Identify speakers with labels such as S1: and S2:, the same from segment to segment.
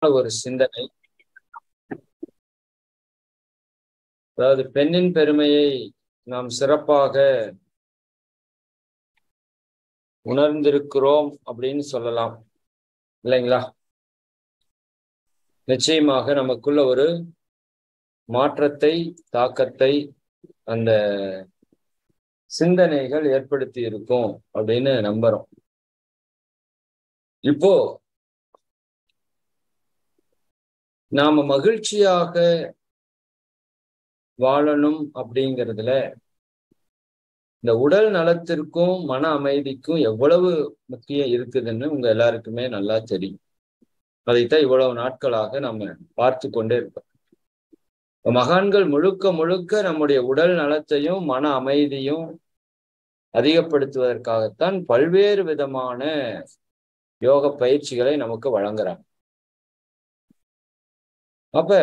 S1: ஒரு சிந்தனை. அதாவது பெண்ணின் பெருமையை நாம் சிறப்பாக உணர்ந்திருக்கிறோம் அப்படின்னு சொல்லலாம் இல்லைங்களா? நிச்சயமாக நமக்குள்ள ஒரு மாற்றத்தை, தாக்கத்தை அந்த சிந்தனைகள் ஏற்படுத்தி இருக்கும் அப்படின்னு நம்புறோம். இப்போ நாம மகிழ்ச்சியாக வாழணும் அப்படிங்கிறதுல இந்த உடல் நலத்திற்கும் மன அமைதிக்கும் எவ்வளவு முக்கியம் இருக்குதுன்னு உங்க எல்லாருக்குமே நல்லா தெரியும். அதைத்தான் இவ்வளவு நாட்களாக நம்ம பார்த்து கொண்டே இருக்கோம். மகான்கள் முழுக்க முழுக்க நம்முடைய உடல் நலத்தையும் மன அமைதியும் அதிகப்படுத்துவதற்காகத்தான் பல்வேறு விதமான யோக பயிற்சிகளை நமக்கு வழங்குறாங்க. அப்ப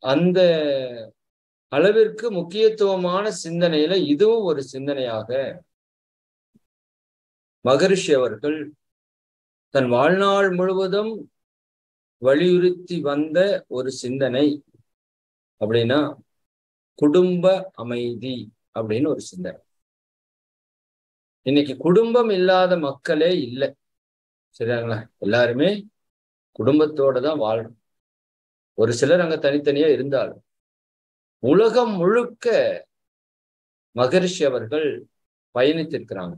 S1: அந்த அளவிற்கு முக்கியத்துவமான சிந்தனையில இதுவும் ஒரு சிந்தனையாக மகரிஷி அவர்கள் தன் வாழ்நாள் முழுவதும் வலியுறுத்தி வந்த ஒரு சிந்தனை அப்படின்னா குடும்ப அமைதி அப்படின்னு ஒரு சிந்தனை. இன்னைக்கு குடும்பம் இல்லாத மக்களே இல்லை, சரிங்களா? எல்லாருமே குடும்பத்தோட தான் வாழணும். ஒரு சிலர் அங்க தனித்தனியா இருந்தாலும் உலகம் முழுக்க மகரிஷி அவர்கள் பயணித்திருக்கிறாங்க.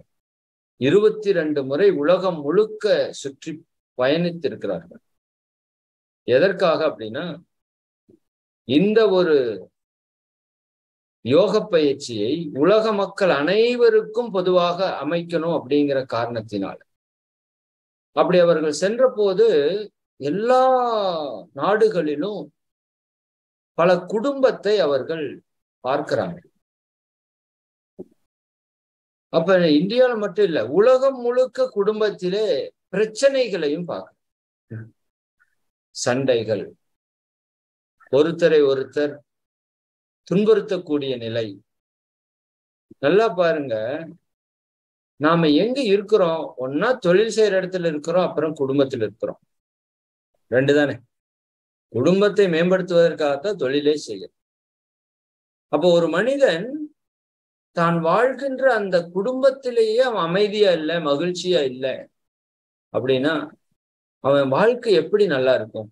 S1: 22 முறை உலகம் முழுக்க சுற்றி பயணித்திருக்கிறார்கள். எதற்காக அப்படின்னா இந்த ஒரு யோக பயிற்சியை உலக மக்கள் அனைவருக்கும் பொதுவாக அமைக்கணும் அப்படிங்கிற காரணத்தினால். அப்படி அவர்கள் சென்ற போது எல்லா நாடுகளிலும் பல குடும்பத்தை அவர்கள் பார்க்கிறாங்க. அப்ப இந்தியாவில மட்டும் இல்ல, உலகம் முழுக்க குடும்பத்திலே பிரச்சனைகளையும் பார்க்க, சண்டைகள், ஒருத்தரை ஒருத்தர் துன்புறுத்தக்கூடிய நிலை. நல்லா பாருங்க, நாம எங்க இருக்கிறோம்? ஒன்னா தொழில் செய்யற இடத்துல இருக்கிறோம், அப்புறம் குடும்பத்தில் இருக்கிறோம். ரெண்டு தானே. குடும்பத்தை மேம்படுத்துவதற்காகத்தான் தொழிலே செய்யும். அப்போ ஒரு மனிதன் தான் வாழ்கின்ற அந்த குடும்பத்திலேயே அவன் அமைதியா இல்லை, மகிழ்ச்சியா இல்லை அப்படின்னா அவன் வாழ்க்கை எப்படி நல்லா இருக்கும்?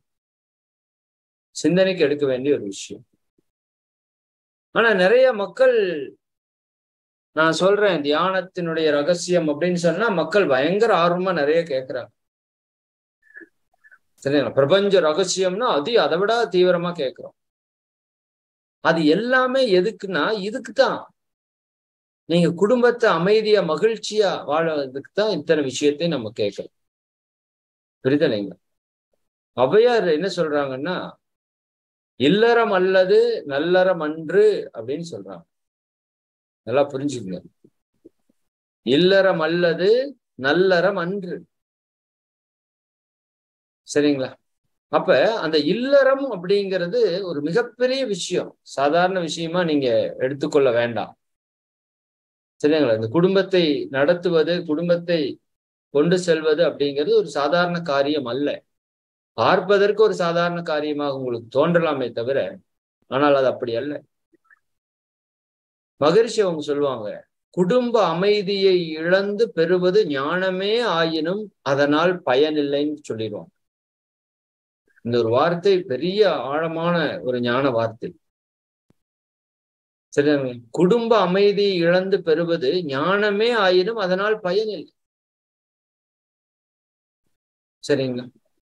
S1: சிந்தனைக்கு எடுக்க வேண்டிய ஒரு விஷயம். ஆனா நிறைய மக்கள், நான் சொல்றேன் தியானத்தினுடைய ரகசியம் அப்படின்னு சொன்னா மக்கள் பயங்கர ஆர்வமா நிறைய கேட்கிறாங்க. சரிங்களா? பிரபஞ்ச ரகசியம்னா அதை விட தீவிரமா கேட்கிறோம். அது எல்லாமே எதுக்குன்னா இதுக்குதான். நீங்க குடும்பத்தை அமைதியா மகிழ்ச்சியா வாழறதுக்கு தான் இத்தனை விஷயத்தை நம்ம கேட்கறோம். புரிதலைங்க? ஔவையார் என்ன சொல்றாங்கன்னா, இல்லறம் அல்லது நல்லறம் அன்று அப்படின்னு சொல்றாங்க. நல்லா புரிஞ்சுக்கங்க. இல்லறம் அல்லது நல்லறம் அன்று. சரிங்களா? அப்ப அந்த இல்லறம் அப்படிங்கிறது ஒரு மிகப்பெரிய விஷயம், சாதாரண விஷயமா நீங்க எடுத்துக்கொள்ள வேண்டாம். சரிங்களா? இந்த குடும்பத்தை நடத்துவது, குடும்பத்தை கொண்டு செல்வது அப்படிங்கிறது ஒரு சாதாரண காரியம் அல்ல. பார்ப்பதற்கு ஒரு சாதாரண காரியமாக உங்களுக்கு தோன்றலாமே தவிர, ஆனால் அது அப்படி அல்ல. மகரிஷி அவங்க சொல்லுவாங்க, குடும்ப அமைதியை இழந்து பெறுவது ஞானமே ஆயினும் அதனால் பயனில்லைன்னு சொல்லிடுவாங்க. இந்த ஒரு வார்த்தை பெரிய ஆழமான ஒரு ஞான வார்த்தை. சரி, குடும்ப அமைதியை இழந்து பெறுவது ஞானமே ஆயினும் அதனால் பயனில்லை. சரிங்களா?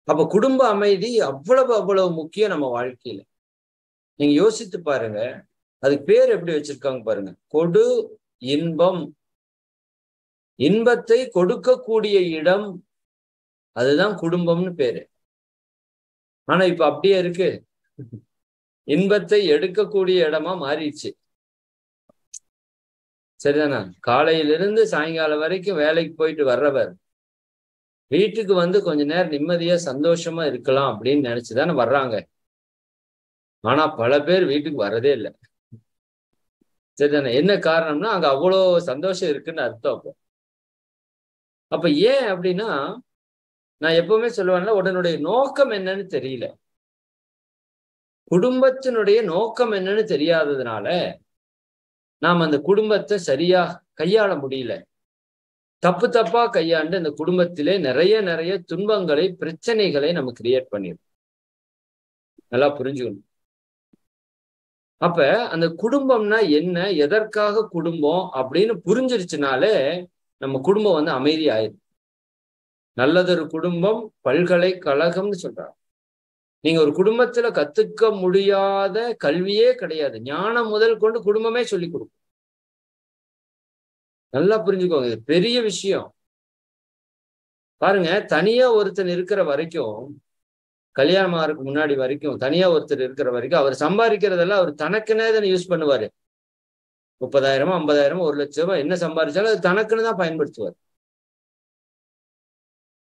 S1: அப்ப குடும்ப அமைதி அவ்வளவு முக்கியம் நம்ம வாழ்க்கையில. நீங்க யோசித்து பாருங்க, அதுக்கு பேர் எப்படி வச்சிருக்காங்க பாருங்க, கொடு இன்பம். இன்பத்தை கொடுக்கக்கூடிய இடம், அதுதான் குடும்பம்னு பேரு. ஆனா இப்ப அப்படியே இருக்கு, இன்பத்தை எடுக்கக்கூடிய இடமா மாறிடுச்சு. சரிதானா? காலையிலிருந்து சாயங்காலம் வரைக்கும் வேலைக்கு போயிட்டு வர்றவர் வீட்டுக்கு வந்து கொஞ்ச நேரம் நிம்மதியா சந்தோஷமா இருக்கலாம் அப்படின்னு நினைச்சுதானே வர்றாங்க. ஆனா பல பேர் வீட்டுக்கு வர்றதே இல்லை. சரிதானே? என்ன காரணம்னா அங்க அவ்வளோ சந்தோஷம் இருக்குன்னு அர்த்தம். அப்ப ஏன் அப்படின்னா நான் எப்பவுமே சொல்லுவேன்ல, உடனுடைய நோக்கம் என்னன்னு தெரியல. குடும்பத்தினுடைய நோக்கம் என்னன்னு தெரியாததுனால நாம் அந்த குடும்பத்தை சரியா கையாள முடியல. தப்பு தப்பா கையாண்டு அந்த குடும்பத்திலே நிறைய துன்பங்களை, பிரச்சனைகளை நம்ம கிரியேட் பண்ணிடும். நல்லா புரிஞ்சுக்கணும். அப்ப அந்த குடும்பம்னா என்ன, எதற்காக குடும்பம் அப்படின்னு புரிஞ்சிருச்சுனாலே நம்ம குடும்பம் வந்து அமைதி ஆயிடும். நல்லதொரு குடும்பம் பல்கலைக்கழகம்னு சொல்றாங்க. நீங்க ஒரு குடும்பத்துல கத்துக்க முடியாத கல்வியே கிடையாது. ஞானம் முதல் கொண்டு குடும்பமே சொல்லி கொடுக்கும். நல்லா புரிஞ்சுக்கோங்க, இது பெரிய விஷயம். பாருங்க, தனியா ஒருத்தன் இருக்கிற வரைக்கும், கல்யாணம் ஆகிறதுக்கு முன்னாடி வரைக்கும் தனியா ஒருத்தர் இருக்கிற வரைக்கும் அவர் சம்பாதிக்கிறதெல்லாம் அவர் தனக்குன்னே தானே யூஸ் பண்ணுவாரு. 30,000 50,000 1,00,000 என்ன சம்பாதிச்சாலும் அது தனக்குன்னு தான் பயன்படுத்துவார்.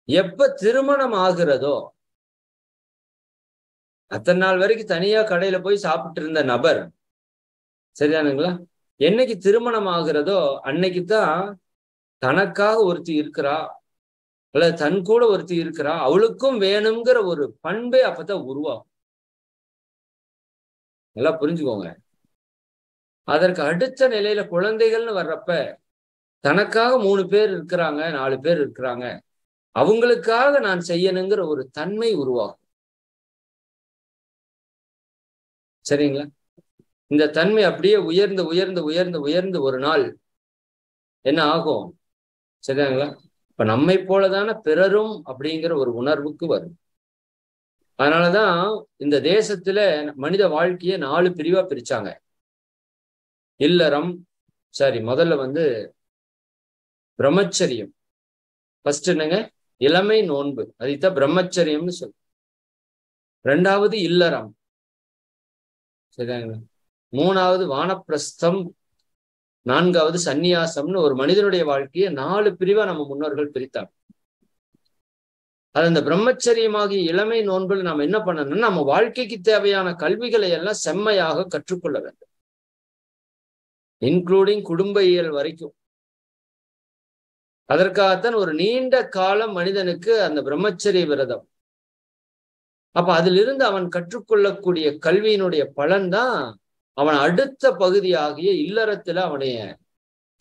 S1: எப்ப திருமணம் ஆகிறதோ, அத்தனை நாள் வரைக்கும் தனியா கடையில போய் சாப்பிட்டு இருந்த நபர், சரிதானுங்களா, என்னைக்கு திருமணம் ஆகிறதோ அன்னைக்குதான் தனக்காக ஒருத்தி இருக்கிறா, அல்லது தன் கூட ஒருத்தி இருக்கிறா, அவளுக்கும் வேணுங்கிற ஒரு பண்பே அப்பதான் உருவாகும். நல்லா புரிஞ்சுக்கோங்க. அதற்கு அடுத்த நிலையில குழந்தைகள்னு வர்றப்ப தனக்காக 3 பேர் இருக்கிறாங்க, 4 பேர் இருக்கிறாங்க, அவங்களுக்காக நான் செய்யணுங்கிற ஒரு தன்மை உருவாகும். சரிங்களா? இந்த தன்மை அப்படியே உயர்ந்து உயர்ந்து உயர்ந்து உயர்ந்து ஒரு நாள் என்ன ஆகும்? சரிங்களா? இப்ப நம்மை போலதான பிறரும் அப்படிங்கிற ஒரு உணர்வுக்கு வரும். அதனாலதான் இந்த தேசத்துல மனித வாழ்க்கையை 4 பிரிவா பிரிச்சாங்க. இல்லறம், சரி, முதல்ல வந்து பிரம்மச்சரியம். ஃபர்ஸ்ட் என்னங்க? இளமை நோன்பு, அதைத்தான் பிரம்மச்சரியம்னு சொல்லு. 2வது இல்லறம், சரிங்களா? 3வது வானப்பிரஸ்தம், 4வது சந்நியாசம்னு ஒரு மனிதனுடைய வாழ்க்கையை 4 பிரிவா நம்ம முன்னோர்கள் பிரித்தாங்க. அது அந்த பிரம்மச்சரியமாகிய இளமை நோன்பில் நாம் என்ன பண்ணணும்னா, நம்ம வாழ்க்கைக்கு தேவையான கல்விகளை எல்லாம் செம்மையாக கற்றுக்கொள்ள வேண்டும், இன்க்ளூடிங் குடும்ப இயல் வரைக்கும். அதற்காகத்தான் ஒரு நீண்ட காலம் மனிதனுக்கு அந்த பிரம்மச்சரிய விரதம். அப்ப அதிலிருந்து அவன் கற்றுக்கொள்ளக்கூடிய கல்வியினுடைய பலன்தான் அவன் அடுத்த பகுதியாகிய இல்லறத்துல அவனுடைய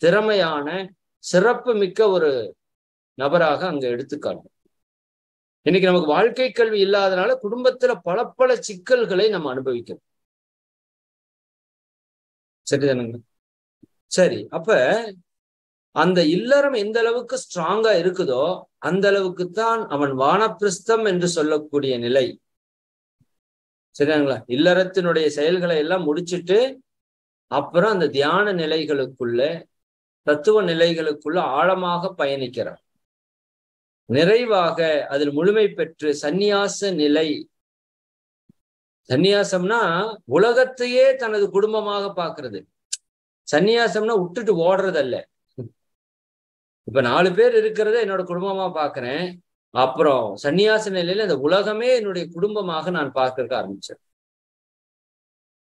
S1: திறமையான சிறப்பு மிக்க ஒரு நபராக அங்க எடுத்துக்காட்டும். இன்னைக்கு நமக்கு வாழ்க்கை கல்வி இல்லாதனால குடும்பத்துல பல சிக்கல்களை நம்ம அனுபவிக்கிறோம். சரிதானுங்க? சரி, அப்ப அந்த இல்லறம் எந்த அளவுக்கு ஸ்ட்ராங்கா இருக்குதோ அந்த அளவுக்கு தான் அவன் வானப்பிரஸ்தம் என்று சொல்லக்கூடிய நிலை. சரிங்களா? இல்லறத்தினுடைய செயல்களை எல்லாம் முடிச்சுட்டு அப்புறம் அந்த தியான நிலைகளுக்குள்ள, தத்துவ நிலைகளுக்குள்ள ஆழமாக பயணிக்கிறான். நிறைவாக அதில் முழுமை பெற்று சந்நியாச நிலை. சந்நியாசம்னா உலகத்தையே தனது குடும்பமாக பார்க்கிறது. சந்நியாசம்னா விட்டுட்டு ஓடுறதல்ல. இப்ப 4 பேர் இருக்கிறத என்னோட குடும்பமா பாக்குறேன், அப்புறம் சந்நியாச நிலையில இந்த உலகமே என்னுடைய குடும்பமாக நான் பார்க்க ஆரம்பிச்சேன்.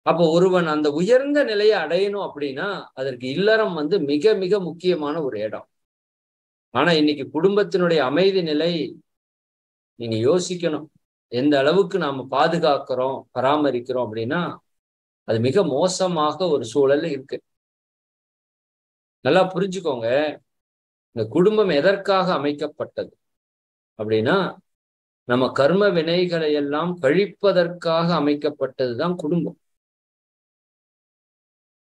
S1: அப்போ ஒருவன் அந்த உயர்ந்த நிலையை அடையணும் அப்படின்னா அதற்கு இல்லறம் வந்து மிக மிக முக்கியமான ஒரு இடம். ஆனா இன்னைக்கு குடும்பத்தினுடைய அமைதி நிலை நீங்க யோசிக்கணும், எந்த அளவுக்கு நாம பாதுகாக்கிறோம் பராமரிக்கிறோம் அப்படின்னா அது மிக மோசமாக ஒரு சூழல் இருக்கு. நல்லா புரிஞ்சுக்கோங்க, இந்த குடும்பம் எதற்காக அமைக்கப்பட்டது அப்படின்னா நம்ம கர்ம வினைகளை எல்லாம் கழிப்பதற்காக அமைக்கப்பட்டதுதான் குடும்பம்.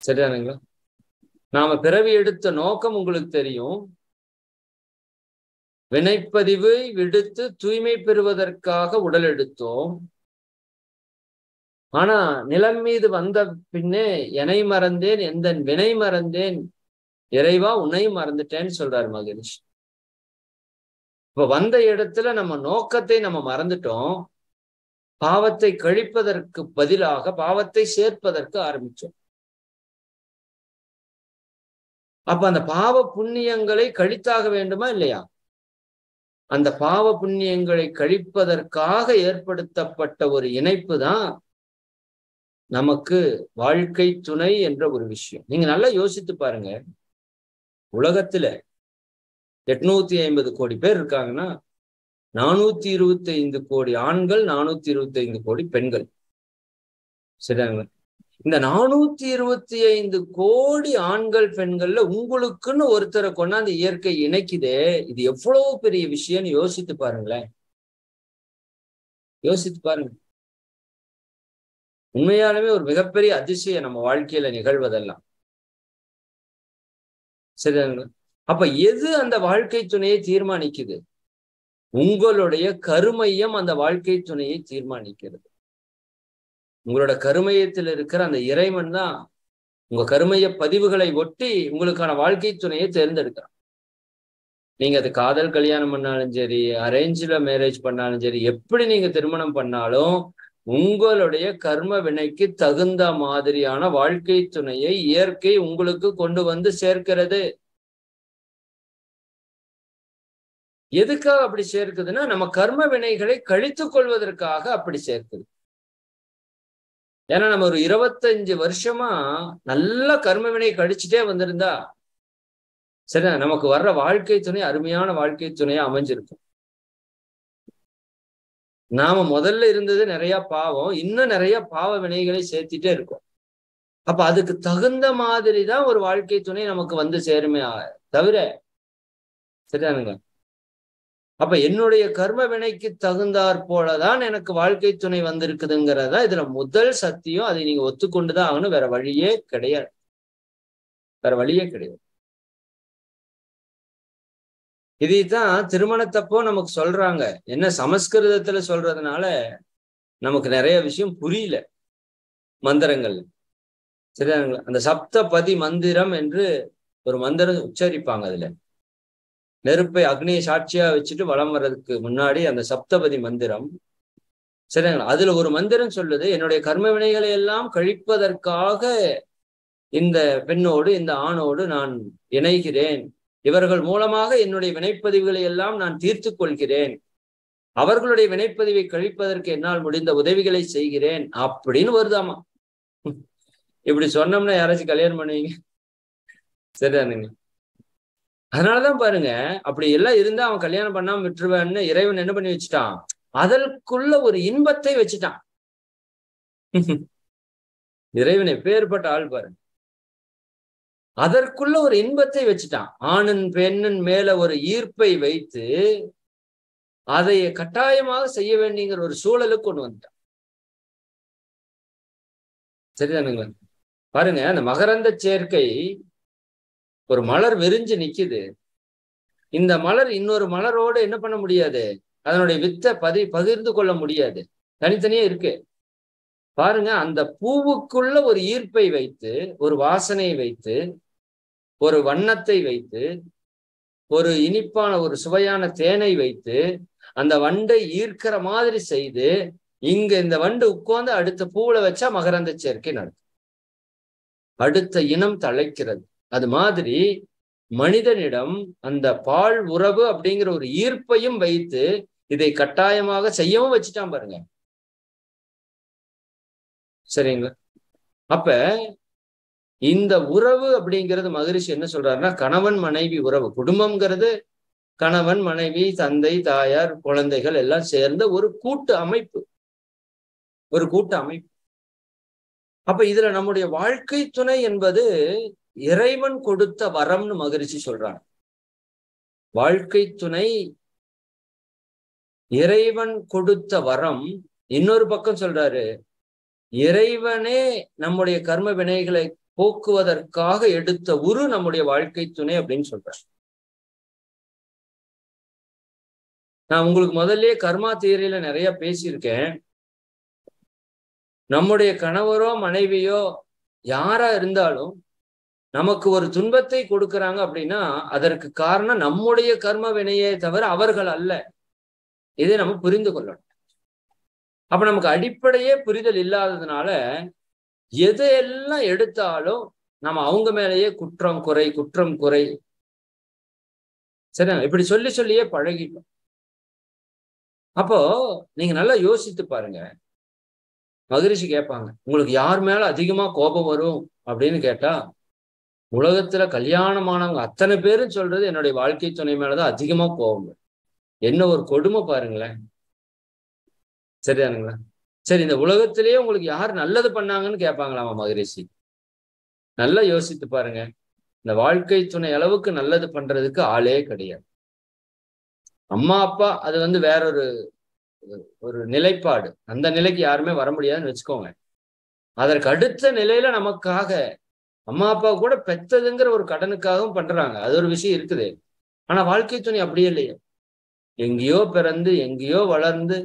S1: சரிதானுங்களா? நாம பிறவி எடுத்த நோக்கம் உங்களுக்கு தெரியும். வினைப்பதிவை விடுத்து தூய்மை பெறுவதற்காக உடல் எடுத்தோம். ஆனா நிலம் மீது வந்த பின்னே என்னை மறந்தேன், எந்த வினை மறந்தேன், இறைவா உன்னை மறந்துட்டேன்னு சொல்றாரு மகரிஷி. இப்ப வந்த இடத்துல நம்ம நோக்கத்தை நம்ம மறந்துட்டோம். பாவத்தை கழிப்பதற்கு பதிலாக பாவத்தை சேர்ப்பதற்கு ஆரம்பிச்சோம். அப்ப அந்த பாவ புண்ணியங்களை கழித்தாக வேண்டுமா இல்லையா? அந்த பாவ புண்ணியங்களை கழிப்பதற்காக ஏற்படுத்தப்பட்ட ஒரு இணைப்பு தான் நமக்கு வாழ்க்கை துணை என்ற ஒரு விஷயம். நீங்க நல்லா யோசித்து பாருங்க, உலகத்துல 850 கோடி பேர் இருக்காங்கன்னா 425 கோடி ஆண்கள், 425 கோடி பெண்கள். சரிங்களா? இந்த 425 கோடி ஆண்கள் பெண்கள்ல உங்களுக்குன்னு ஒருத்தரை கொண்டாந்து இயற்கை இணைக்குதே, இது எவ்வளவு பெரிய விஷயம்னு யோசித்து பாருங்களேன். யோசித்து பாருங்க. உண்மையாலுமே ஒரு மிகப்பெரிய அதிசயம் நம்ம வாழ்க்கையில நிகழ்வதெல்லாம். சரிங்களா? அப்ப எது அந்த வாழ்க்கை துணையை தீர்மானிக்குது? உங்களுடைய கருமையம் அந்த வாழ்க்கை துணையை தீர்மானிக்கிறது. உங்களோட கருமையத்தில் இருக்கிற அந்த இறைவன் தான் உங்க கருமைய பதிவுகளை ஒட்டி உங்களுக்கான வாழ்க்கை துணையை தேர்ந்தெடுக்கிறான். நீங்க அது காதல் கல்யாணம் பண்ணாலும் சரி, அரேஞ்ச்ல மேரேஜ் பண்ணாலும் சரி, எப்படி நீங்க திருமணம் பண்ணாலும் உங்களுடைய கர்ம வினைக்கு தகுந்த மாதிரியான வாழ்க்கை துணையை இயற்கை உங்களுக்கு கொண்டு வந்து சேர்க்கிறது. எதுக்காக அப்படி சேர்க்குதுன்னா, நம்ம கர்ம வினைகளை கழித்துக் கொள்வதற்காக அப்படி சேர்க்குது. ஏன்னா நம்ம ஒரு 25 வருஷமா நல்ல கர்ம வினை கழிச்சுட்டே வந்திருந்தா சரி, நமக்கு வர்ற வாழ்க்கை துணை அருமையான வாழ்க்கை துணையா அமைஞ்சிருக்கும். நாம முதல்ல இருந்தது நிறைய பாவம், இன்னும் நிறைய பாவ வினைகளை சேர்த்திட்டே இருக்கும். அப்ப அதுக்கு தகுந்த மாதிரி தான் ஒரு வாழ்க்கை துணை நமக்கு வந்து சேருமே தவிர, சரிதானுங்க? அப்ப என்னுடைய கர்ம வினைக்கு தகுந்தாற் போலதான் எனக்கு வாழ்க்கை துணை வந்திருக்குதுங்கிறதா இதுல முதல் சத்தியம். அதை நீங்க ஒத்துக்கொண்டுதான் ஆகணும். வேற வழியே கிடையாது. வேற வழியே கிடையாது. இதைத்தான் திருமணத்தப்போ நமக்கு சொல்றாங்க. என்ன சமஸ்கிருதத்துல சொல்றதுனால நமக்கு நிறைய விஷயம் புரியல மந்திரங்கள். சரிதானுங்களா? அந்த சப்தபதி மந்திரம் என்று ஒரு மந்திரம் உச்சரிப்பாங்க. அதுல நெருப்பை அக்னியை சாட்சியா வச்சுட்டு வலம் வர்றதுக்கு முன்னாடி அந்த சப்தபதி மந்திரம், சரிங்களா? அதுல ஒரு மந்திரம் சொல்லுது, என்னுடைய கர்ம வினைகளை எல்லாம் கழிப்பதற்காக இந்த பெண்ணோடு இந்த ஆணோடு நான் இணைகிறேன். இவர்கள் மூலமாக என்னுடைய வினைப்பதிவுகளை எல்லாம் நான் தீர்த்து கொள்கிறேன். அவர்களுடைய வினைப்பதிவை கழிப்பதற்கு என்னால் முடிந்த உதவிகளை செய்கிறேன் அப்படின்னு வருதாமா. இப்படி சொன்னோம்னா யாராச்சும் கல்யாணம் பண்ணுவீங்க? சரிதானுங்க? அதனாலதான் பாருங்க, அப்படி எல்லாம் இருந்தா அவன் கல்யாணம் பண்ணாம விட்டுருவேன்னு இறைவன் என்ன பண்ணி வச்சுட்டான்? அதற்குள்ள ஒரு இன்பத்தை வச்சுட்டான். இறைவன் எப்பேற்பட்ட ஆள் பாருங்க. அதற்குள்ள ஒரு இன்பத்தை வச்சுட்டான். ஆணின் பெண்ணின் மேல ஒரு ஈர்ப்பை வைத்து அதை கட்டாயமாக செய்ய வேண்டிங்கிற ஒரு சூழலுக்கு கொண்டு வந்துட்டான். சரிதானுங்களா? பாருங்க, அந்த மகரந்த சேர்க்கை, ஒரு மலர் விரிஞ்சு நிக்குது. இந்த மலர் இன்னொரு மலரோடு என்ன பண்ண முடியாது? அதனுடைய வித்தை பகிர்ந்து கொள்ள முடியாது. தனித்தனியே இருக்கு. பாருங்க, அந்த பூவுக்குள்ள ஒரு ஈர்ப்பை வைத்து, ஒரு வாசனையை வைத்து, ஒரு வண்ணத்தை வைத்து, ஒரு இனிப்பான ஒரு சுவையான தேனை வைத்து அந்த வண்டை ஈர்க்கிற மாதிரி செய்து, இங்க இந்த வண்டு உட்கார்ந்து அடுத்த பூவுல வச்சா மகரந்த சேர்க்கை நடக்கும். அடுத்த இனம் தழைக்கிறது. அது மாதிரி மனிதனிடம் அந்த பால் உறவு அப்படிங்கிற ஒரு ஈர்ப்பையும் வைத்து இதை கட்டாயமாக செய்யவும் வச்சுட்டான் பாருங்க. சரிங்களா? அப்ப இந்த உறவு அப்படிங்கிறது மகரிஷி என்ன சொல்றாருன்னா, கணவன் மனைவி உறவு. குடும்பம்ங்கிறது கணவன் மனைவி தந்தை தாயார் குழந்தைகள் எல்லாம் சேர்ந்த ஒரு கூட்டு அமைப்பு. ஒரு கூட்டு அமைப்பு. அப்ப இதுல நம்முடைய வாழ்க்கை துணை என்பது இறைவன் கொடுத்த வரம்னு மகரிஷி சொல்றாங்க. வாழ்க்கை துணை இறைவன் கொடுத்த வரம். இன்னொரு பக்கம் சொல்றாரு, இறைவனே நம்முடைய கர்ம வினைகளை போக்குவதற்காக எடுத்த உரு நம்முடைய வாழ்க்கை துணை அப்படின்னு சொல்றாரு. நான் உங்களுக்கு முதல்லயே கர்மா தியரியில நிறைய பேசியிருக்கேன். நம்முடைய கணவரோ மனைவியோ யாரா இருந்தாலும் நமக்கு ஒரு துன்பத்தை கொடுக்கறாங்க அப்படின்னா அதற்கு காரணம் நம்முடைய கர்ம வினையே தவிர அவர்கள் அல்ல. இதை நம்ம புரிந்து கொள்ளணும். அப்ப நமக்கு அடிப்படையே புரிதல் இல்லாததுனால எதையெல்லாம் எடுத்தாலும் நம்ம அவங்க மேலேயே குற்றம் குறை குற்றம் குறை, சரி, இப்படி சொல்லி சொல்லியே பழகிட்டோம். அப்போ நீங்க நல்லா யோசித்து பாருங்க. மகரிஷி கேட்பாங்க, உங்களுக்கு யார் மேல அதிகமா கோபம் வரும் அப்படின்னு கேட்டா, உலகத்துல கல்யாணமானவங்க அத்தனை பேரும் சொல்றது என்னுடைய வாழ்க்கை துணை மேலதான் அதிகமா கோபம் வரும். என்ன ஒரு கொடுமை பாருங்களேன். சரிதானுங்களா? சரி, இந்த உலகத்திலேயே உங்களுக்கு யார் நல்லது பண்ணாங்கன்னு கேட்பாங்களாமா மகரிஷி. நல்லா யோசித்து பாருங்க. இந்த வாழ்க்கை துணை அளவுக்கு நல்லது பண்றதுக்கு ஆளே கிடையாது. அம்மா அப்பா அது வேறொரு ஒரு நிலைப்பாடு. அந்த நிலைக்கு யாருமே வர முடியாதுன்னு வச்சுக்கோங்க. அதற்கு அடுத்த நிலையில நமக்காக அம்மா அப்பா கூட பெத்ததுங்கிற ஒரு கடனுக்காகவும் பண்றாங்க. அது ஒரு விஷயம் இருக்குது. ஆனா வாழ்க்கை துணை அப்படியே இல்லையே. எங்கேயோ பிறந்து எங்கேயோ வளர்ந்து,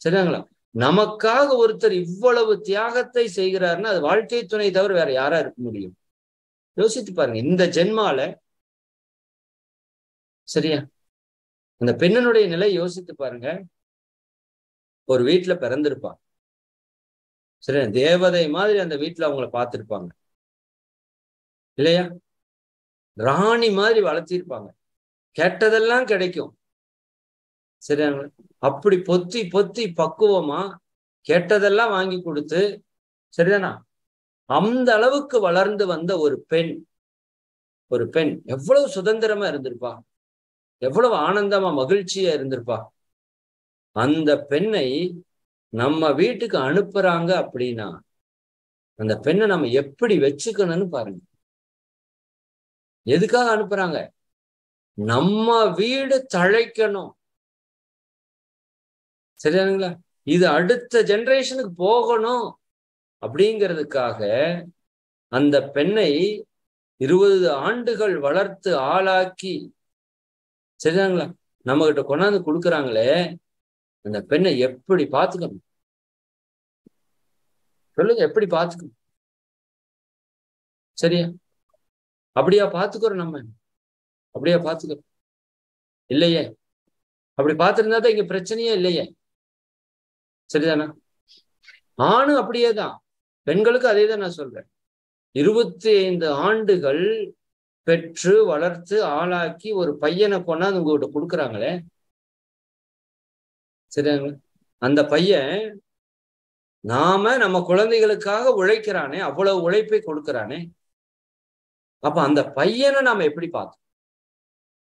S1: சரிங்களா, நமக்காக ஒருத்தர் இவ்வளவு தியாகத்தை செய்கிறாருன்னா அது வாழ்க்கை துணை தவிர வேற யாரா இருக்க முடியும்? யோசித்து பாருங்க. இந்த ஜென்மால, சரியா, அந்த பெண்ணினுடைய நிலை யோசித்து பாருங்க. ஒரு வீட்டுல பிறந்திருப்பாங்க, சரியா, தேவதை மாதிரி அந்த வீட்டுல அவங்கள பார்த்திருப்பாங்க இல்லையா? ராணி மாதிரி வளர்த்திருப்பாங்க, கேட்டதெல்லாம் கிடைக்கும், சரியாங்க. அப்படி பொத்தி பொத்தி பக்குவமா கேட்டதெல்லாம் வாங்கி கொடுத்து, சரிதானா, அந்த அளவுக்கு வளர்ந்து வந்த ஒரு பெண் எவ்வளவு சுதந்திரமா இருந்திருப்பா, எவ்வளவு ஆனந்தமா மகிழ்ச்சியா இருந்திருப்பா. அந்த பெண்ணை நம்ம வீட்டுக்கு அனுப்புறாங்க அப்படின்னா அந்த பெண்ணை நம்ம எப்படி வச்சுக்கணும்னு பாருங்க. எதுக்காக அனுப்புறாங்க? நம்ம வீடு தழைக்கணும், சரியானுங்களா, இது அடுத்த ஜெனரேஷனுக்கு போகணும் அப்படிங்கிறதுக்காக அந்த பெண்ணை 20 ஆண்டுகள் வளர்த்து ஆளாக்கி, சரிதாங்களா, நம்ம கிட்ட கொண்டாந்து கொடுக்குறாங்களே, அந்த பெண்ணை எப்படி பார்த்துக்கணும் சொல்லுங்க? எப்படி பார்த்துக்கணும்? சரியா? அப்படியா பார்த்துக்கிறோம்? நம்ம அப்படியா பார்த்துக்கிறோம்? இல்லையே. அப்படி பார்த்திருந்தா தான் இங்க பிரச்சனையே இல்லையே, சரிதானா? ஆணும் அப்படியேதான், பெண்களுக்கு அதே தான் நான் சொல்றேன். 25 ஆண்டுகள் பெற்று வளர்த்து ஆளாக்கி ஒரு பையனை கொண்டாந்து உங்ககிட்ட கொடுக்குறாங்களே, சரியாங்களா, அந்த பையன் நம்ம குழந்தைகளுக்காக உழைக்கிறானே, அவ்வளவு உழைப்பை கொடுக்கிறானே, அப்ப அந்த பையனை நாம எப்படி பார்த்தோம்?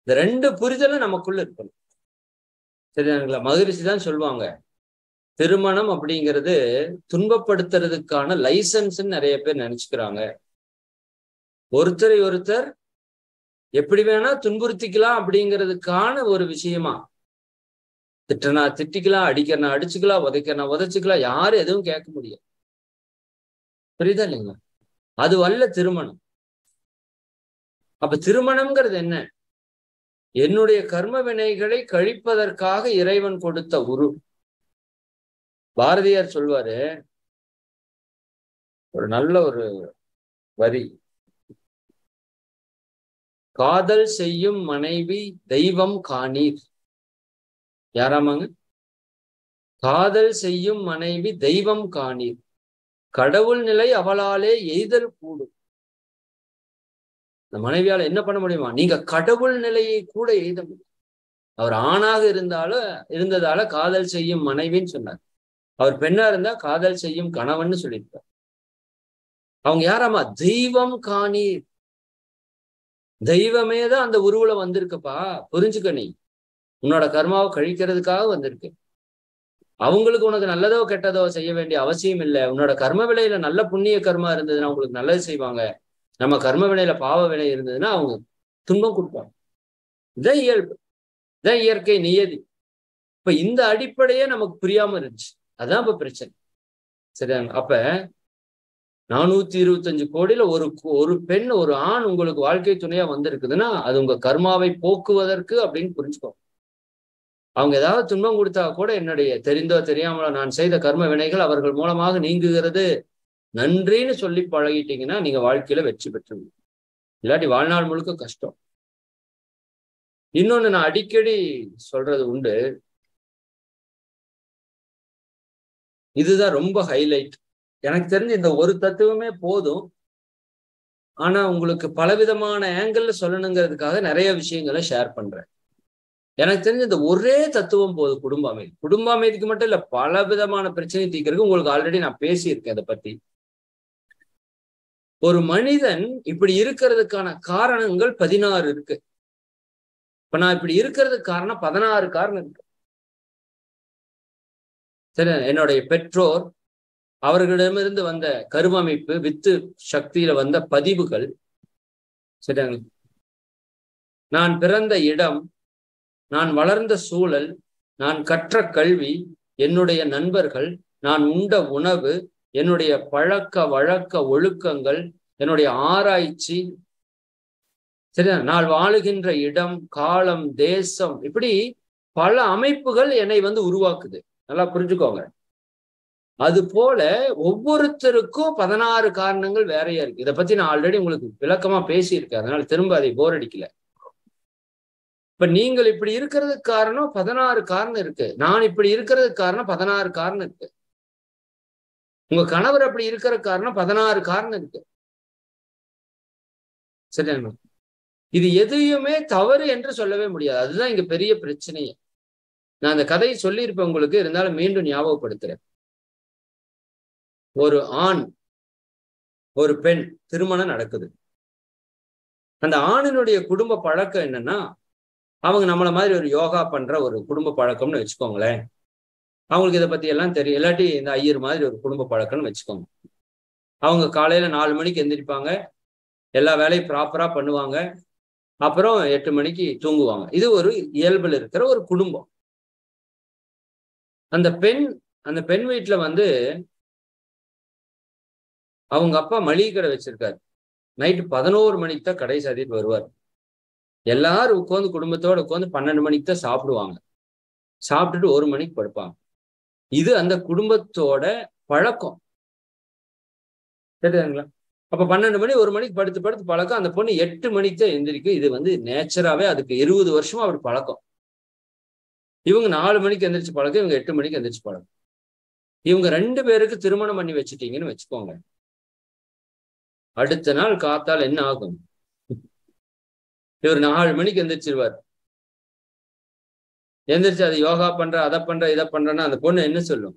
S1: இந்த 2 புரிதலும் நமக்குள்ள இருக்கணும், சரியாங்களா? மகரிஷி தான் சொல்லுவாங்க, திருமணம் அப்படிங்கிறது துன்பப்படுத்துறதுக்கான லைசன்ஸ் நிறைய பேர் நினைச்சுக்கிறாங்க. ஒருத்தரை ஒருத்தர் எப்படி வேணா துன்புறுத்திக்கலாம் அப்படிங்கிறதுக்கான ஒரு விஷயமா. திட்டனா திட்டிக்கலாம், அடிக்கிறனா அடிச்சுக்கலாம், உதைக்கிறனா உதைச்சுக்கலாம், யாரும் எதுவும் கேட்க முடியாது. புரியுதா இல்லைங்களா? அது அல்ல திருமணம். அப்ப திருமணம்ங்கிறது என்ன? என்னுடைய கர்ம வினைகளை கழிப்பதற்காக இறைவன் கொடுத்த உரு. பாரதியார் சொல்வாரு, ஒரு நல்ல ஒரு வரி, காதல் செய்யும் மனைவி தெய்வம் காணீர். யாராமாங்க? காதல் செய்யும் மனைவி தெய்வம் காணீர், கடவுள் நிலை அவளாலே எய்தல் கூடும். இந்த மனைவியால என்ன பண்ண முடியுமா? நீங்க கடவுள் நிலையை கூட எய்த முடியும். அவர் ஆணாக இருந்ததால காதல் செய்யும் மனைவின்னு சொன்னார். அவர் பெண்ணா இருந்தா காதல் செய்யும் கணவன் சொல்லியிருப்பார். அவங்க யாராமா? தெய்வம் காணீர். தெய்வமே தான் அந்த உருவுல வந்திருக்குப்பா, புரிஞ்சுக்க. நீ உன்னோட கர்மாவை கழிக்கிறதுக்காக வந்திருக்கு. அவங்களுக்கு உனக்கு நல்லதோ கெட்டதோ செய்ய வேண்டிய அவசியம் இல்லை. உன்னோட கர்ம வினையில நல்ல புண்ணிய கர்மா இருந்ததுன்னா உங்களுக்கு நல்லது செய்வாங்க. நம்ம கர்ம வினையில பாவ வினை இருந்ததுன்னா அவங்க துன்பம் கொடுப்பாங்க. இதான் இயல்பு, இதான் இயற்கை நியதி. இப்ப இந்த அடிப்படையே நமக்கு புரியாம இருந்துச்சு. அதான் இப்ப பிரச்சனை, சரியாங்க? அப்ப 425 கோடியில ஒரு பெண் ஒரு ஆண் உங்களுக்கு வாழ்க்கை துணையா வந்திருக்குதுன்னா அது உங்க கர்மாவை போக்குவதற்கு அப்படின்னு புரிஞ்சுக்கோ. அவங்க ஏதாவது துன்பம் கொடுத்தா கூட என்னுடைய தெரிந்தோ தெரியாமலோ நான் செய்த கர்ம வினைகள் அவர்கள் மூலமாக நீங்குகிறது, நன்றின்னு சொல்லி பழகிட்டீங்கன்னா நீங்க வாழ்க்கையில வெற்றி பெற்றுவீங்க. இல்லாட்டி வாழ்நாள் முழுக்க கஷ்டம். இன்னொன்னு நான் அடிக்கடி சொல்றது உண்டு, இதுதான் ரொம்ப ஹைலைட். எனக்கு தெரிஞ்சு இந்த ஒரு தத்துவமே போதும். ஆனா உங்களுக்கு பலவிதமான ஆங்கிள் சொல்லணுங்கிறதுக்காக நிறைய விஷயங்களை ஷேர் பண்றேன். எனக்கு தெரிஞ்ச இந்த ஒரே தத்துவம் போதும். குடும்ப அமைதி. குடும்ப அமைதிக்கு மட்டும் இல்ல, பல விதமான பிரச்சனை தீர்க்கறதுக்கு உங்களுக்கு ஆல்ரெடி நான் பேசியிருக்கேன் இதை பத்தி. ஒரு மனிதன் இப்படி இருக்கிறதுக்கான காரணங்கள் 16 இருக்கு. இப்ப நான் இப்படி இருக்கிறதுக்கு காரணம் 16 காரணம் இருக்கு. சரி, என்னுடைய பெற்றோர், அவர்களிடமிருந்து வந்த கருவமைப்பு, வித்து சக்தியில வந்த பதிவுகள், சரிங்களா, நான் பிறந்த இடம், நான் வளர்ந்த சூழல், நான் கற்ற கல்வி, என்னுடைய நண்பர்கள், நான் உண்ட உணவு, என்னுடைய பழக்க வழக்க ஒழுக்கங்கள், என்னுடைய ஆராய்ச்சி, சரியா, நான் வாழுகின்ற இடம், காலம், தேசம், இப்படி பல அமைப்புகள் என்னை உருவாக்குது. நல்லா புரிஞ்சுக்கோங்க. அது போல ஒவ்வொருத்தருக்கும் 16 காரணங்கள் வேறையா இருக்கு. இதை பத்தி நான் ஆல்ரெடி உங்களுக்கு விளக்கமா பேசியிருக்கேன், அதனால திரும்ப அதை போர் அடிக்கல. இப்ப நீங்கள் இப்படி இருக்கிறதுக்கு காரணம் 16 காரணம் இருக்கு. நான் இப்படி இருக்கிறதுக்கு காரணம் 16 காரணம் இருக்கு. உங்க கணவர் அப்படி இருக்கிற காரணம் 16 காரணம் இருக்கு. சரியா? இது எதையுமே தவறு என்று சொல்லவே முடியாது. அதுதான் இங்க பெரிய பிரச்சனையே. நான் அந்த கதையை சொல்லியிருப்பேன் உங்களுக்கு, இருந்தாலும் மீண்டும் ஞாபகப்படுத்துறேன். ஒரு ஆண், ஒரு பெண் திருமணம் நடக்குது. அந்த ஆணினுடைய குடும்ப பழக்கம் என்னன்னா, அவங்க நம்மள மாதிரி ஒரு யோகா பண்ற ஒரு குடும்ப பழக்கம்னு வச்சுக்கோங்களேன். அவங்களுக்கு இதை பத்தி எல்லாம் தெரியும். இல்லாட்டி இந்த ஐயர் மாதிரி ஒரு குடும்ப பழக்கம்னு வச்சுக்கோங்க. அவங்க காலையில 4 மணிக்கு எந்திரிப்பாங்க, எல்லா வேலையும் ப்ராப்பரா பண்ணுவாங்க, அப்புறம் 8 மணிக்கு தூங்குவாங்க. இது ஒரு இயல்புல இருக்கிற ஒரு குடும்பம். அந்த பெண் வீட்டுல அவங்க அப்பா மளிகை கடை வச்சிருக்காரு. நைட்டு 11 மணிக்கு தான் கடை சாத்திட்டு வருவார். எல்லாரும் உட்காந்து குடும்பத்தோட உட்காந்து 12 மணிக்கு தான் சாப்பிடுவாங்க. சாப்பிட்டுட்டு 1 மணிக்கு படுப்பாங்க. இது அந்த குடும்பத்தோட பழக்கம். சரிங்களா? அப்ப 12 மணி 1 மணிக்கு படுத்து பழக்கம். அந்த பொண்ணு 8 மணிக்கு தான் எந்திரிக்கும். இது நேச்சராவே அதுக்கு 20 வருஷமா அப்படி பழக்கம். இவங்க 4 மணிக்கு எந்திரிச்சு பழக்கம், இவங்க 8 மணிக்கு எந்திரிச்சு பழக்கம். இவங்க 2 பேருக்கு திருமணம் பண்ணி வச்சுட்டீங்கன்னு வச்சுக்கோங்க. அடுத்த நாள் காத்தால் என்ன ஆகும்? இவர் 4 மணிக்கு எந்திரிச்சிருவார். எந்திரிச்சு அது யோகா பண்ற, அதை பண்ற, இதை பண்றேன்னா அந்த பொண்ணு என்ன சொல்லும்?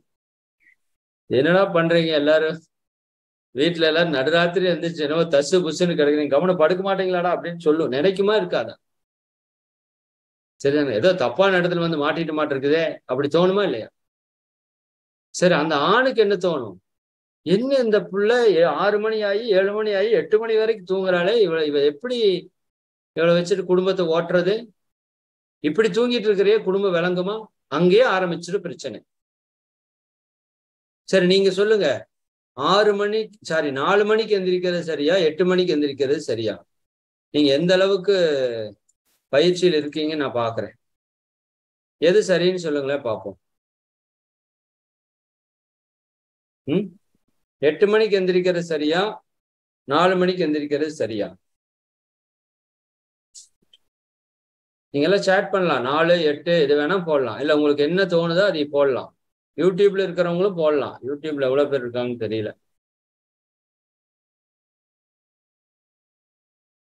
S1: என்னடா பண்றீங்க எல்லாரும்? வீட்டுல எல்லாரும் நடுராத்திரி எந்திரிச்சு என்னவோ தசு புசுன்னு கிடக்குறீங்க, கவனம் படுக்க மாட்டீங்களாடா அப்படின்னு சொல்லும். நினைக்குமா இருக்காதா? சரிதானே? ஏதோ தப்பான இடத்துல மாட்டிட்டு மாட்டிருக்குதே அப்படி தோணுமா இல்லையா? சரி, அந்த ஆணுக்கு என்ன தோணும்? என்ன இந்த புள்ள 6 மணி ஆகி 7 மணி ஆகி 8 மணி வரைக்கும் தூங்குறாளே, இவ எப்படி இவளை வச்சுட்டு குடும்பத்தை ஓட்டுறது? இப்படி தூங்கிட்டு இருக்கிறே குடும்பம் விளங்குமா? அங்கேயே ஆரம்பிச்சிரு பிரச்சனை. சரி, நீங்க சொல்லுங்க, 4 மணிக்கு எந்திரிக்கிறது சரியா, 8 மணிக்கு எந்திரிக்கிறது சரியா? நீங்க எந்த அளவுக்கு பயிற்சியில் இருக்கீங்க நான் பாக்குறேன். எது சரின்னு சொல்லுங்களேன் பார்ப்போம். 8 மணிக்கு எந்திரிக்கிறது சரியா, 4 மணிக்கு எந்திரிக்கிறது சரியா? நீங்க எல்லாம் சேட் பண்ணலாம். 4, 8 இது வேணா போடலாம். இல்ல உங்களுக்கு என்ன தோணுதோ அதை போடலாம். யூடியூப்ல இருக்கிறவங்களும் போடலாம். யூடியூப்ல எவ்வளவு பேர் இருக்காங்கன்னு தெரியல.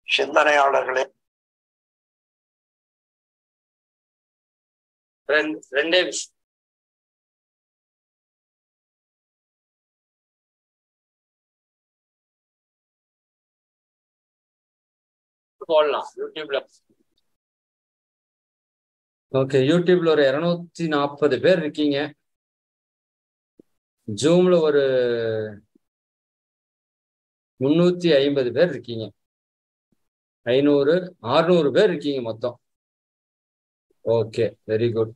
S2: சிந்தனையாளர்களே,
S1: 2 விஷயம். போடலாம் யூடியூப்ல. ஓகே, யூடியூப்ல ஒரு 240 பேர் இருக்கீங்க. ஜூம்ல ஒரு 350 பேர் இருக்கீங்க. 500, 600 பேர் இருக்கீங்க மொத்தம். Okay, very good.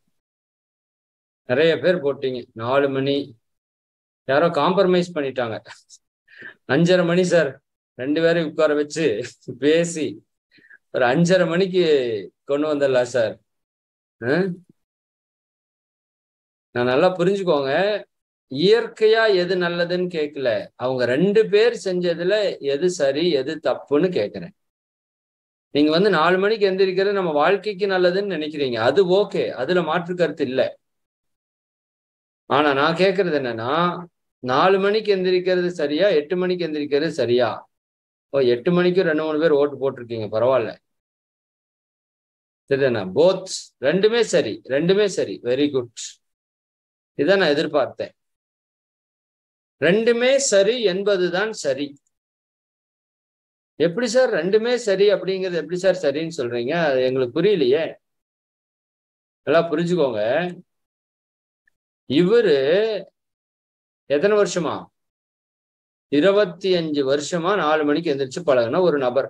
S1: நிறைய பேர் போட்டீங்க. 4 மணி யாரோ காம்ப்ரமைஸ் பண்ணிட்டாங்க. 5:30 மணி சார், 2 பேரையும் உட்கார வச்சு பேசி ஒரு 5:30 மணிக்கு கொண்டு வந்துடலாம் சார். நான் நல்லா புரிஞ்சுக்கோங்க, இயற்கையா எது நல்லதுன்னு கேட்கல, அவங்க 2 பேர் செஞ்சதுல எது சரி எது தப்புன்னு கேட்கிறேன். நீங்க 4 மணிக்கு எந்திரிக்கிறது நம்ம வாழ்க்கைக்கு நல்லதுன்னு நினைக்கிறீங்க, அது ஓகே, அதுல மாற்று கருத்து இல்லை. ஆனா நான் கேட்கறது என்னன்னா, 4 மணிக்கு எந்திரிக்கிறது சரியா, 8 மணிக்கு எந்திரிக்கிறது சரியா? 8 மணிக்கு 2-3 பேர் ஓட்டு போட்டிருக்கீங்க, பரவாயில்ல. சரிதானே? போத், ரெண்டுமே சரி, வெரி குட். இதான் நான் எதிர்பார்த்தேன். 2மே சரி என்பதுதான் சரி. எப்படி சார் 2மே சரி அப்படிங்கிறது எப்படி சார் சரின்னு சொல்றீங்க? அது எங்களுக்கு புரியலையே. நல்லா புரிஞ்சுக்கோங்க. இவரு எத்தனை வருஷமா? 25 வருஷமா 4 மணிக்கு எந்திரிச்சு பழகுன ஒரு நபர்.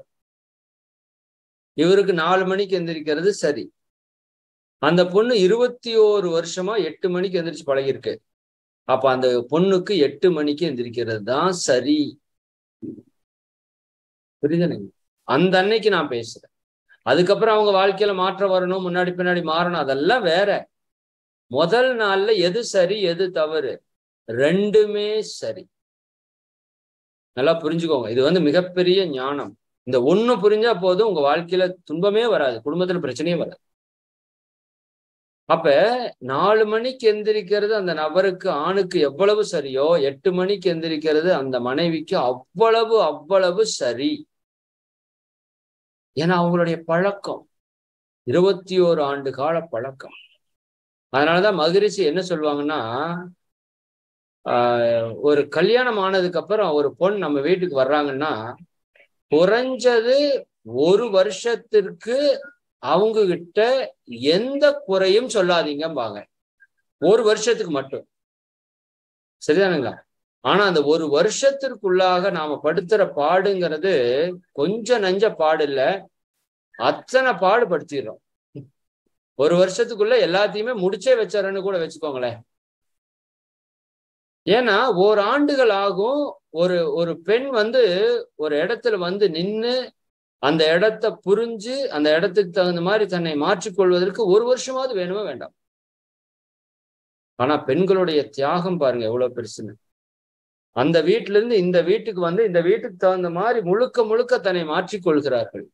S1: இவருக்கு 4 மணிக்கு எந்திரிக்கிறது சரி. அந்த பொண்ணு 21 வருஷமா 8 மணிக்கு எந்திரிச்சு பழகிருக்கு. அப்ப அந்த பொண்ணுக்கு 8 மணிக்கு எந்திரிக்கிறது தான் சரி. புரியுதுங்க? அந்த அன்னைக்கு நான் பேசுறேன். அதுக்கப்புறம் அவங்க வாழ்க்கையில மாற்றம் வரணும், முன்னாடி பின்னாடி மாறணும், அதெல்லாம் வேற. முதல் நாள்ல எது சரி எது தவறு, ரெண்டுமே சரி. நல்லா புரிஞ்சுக்கோங்க. இது மிகப்பெரிய ஞானம். இந்த ஒண்ணு புரிஞ்சா போதும், உங்க வாழ்க்கையில துன்பமே வராது, குடும்பத்துல பிரச்சனையே வராது. அப்ப 4 மணிக்கு எந்திரிக்கிறது அந்த நபருக்கு, ஆணுக்கு எவ்வளவு சரியோ 8 மணிக்கு எந்திரிக்கிறது அந்த மனைவிக்கு அவ்வளவு அவ்வளவு சரி. ஏன்னா அவங்களுடைய பழக்கம் 21 ஆண்டு கால பழக்கம். அதனாலதான் மகரிஷி என்ன சொல்லுவாங்கன்னா, ஒரு கல்யாணம் ஆனதுக்கு அப்புறம் ஒரு பொண்ணு நம்ம வீட்டுக்கு வர்றாங்கன்னா குறைஞ்சது 1 வருஷத்திற்கு அவங்க கிட்ட எந்த குறையும் சொல்லாதீங்கம்பாங்க. 1 வருஷத்துக்கு மட்டும். சரிதானுங்களா? ஆனா அந்த 1 வருஷத்திற்குள்ளாக நாம படுத்துற பாடுங்கிறது கொஞ்சம் நஞ்ச பாடு இல்ல, அத்தனை பாடு படுத்திடுறோம். 1 வருஷத்துக்குள்ள எல்லாத்தையுமே முடிச்சே வச்சாரன்னு கூட வச்சுக்கோங்களேன். ஏன்னா ஓராண்டுகள் ஆகும். ஒரு பெண் ஒரு இடத்துல நின்னு அந்த இடத்த புரிஞ்சு அந்த இடத்துக்கு தகுந்த மாதிரி தன்னை மாற்றிக்கொள்வதற்கு 1 வருஷமாவது வேணுமா வேண்டாம்? ஆனா பெண்களுடைய தியாகம் பாருங்க எவ்வளவு பெருசுன்னு. அந்த வீட்டுல இருந்து இந்த வீட்டுக்கு இந்த வீட்டுக்கு தகுந்த மாதிரி முழுக்க முழுக்க தன்னை மாற்றிக்கொள்கிறார்கள்.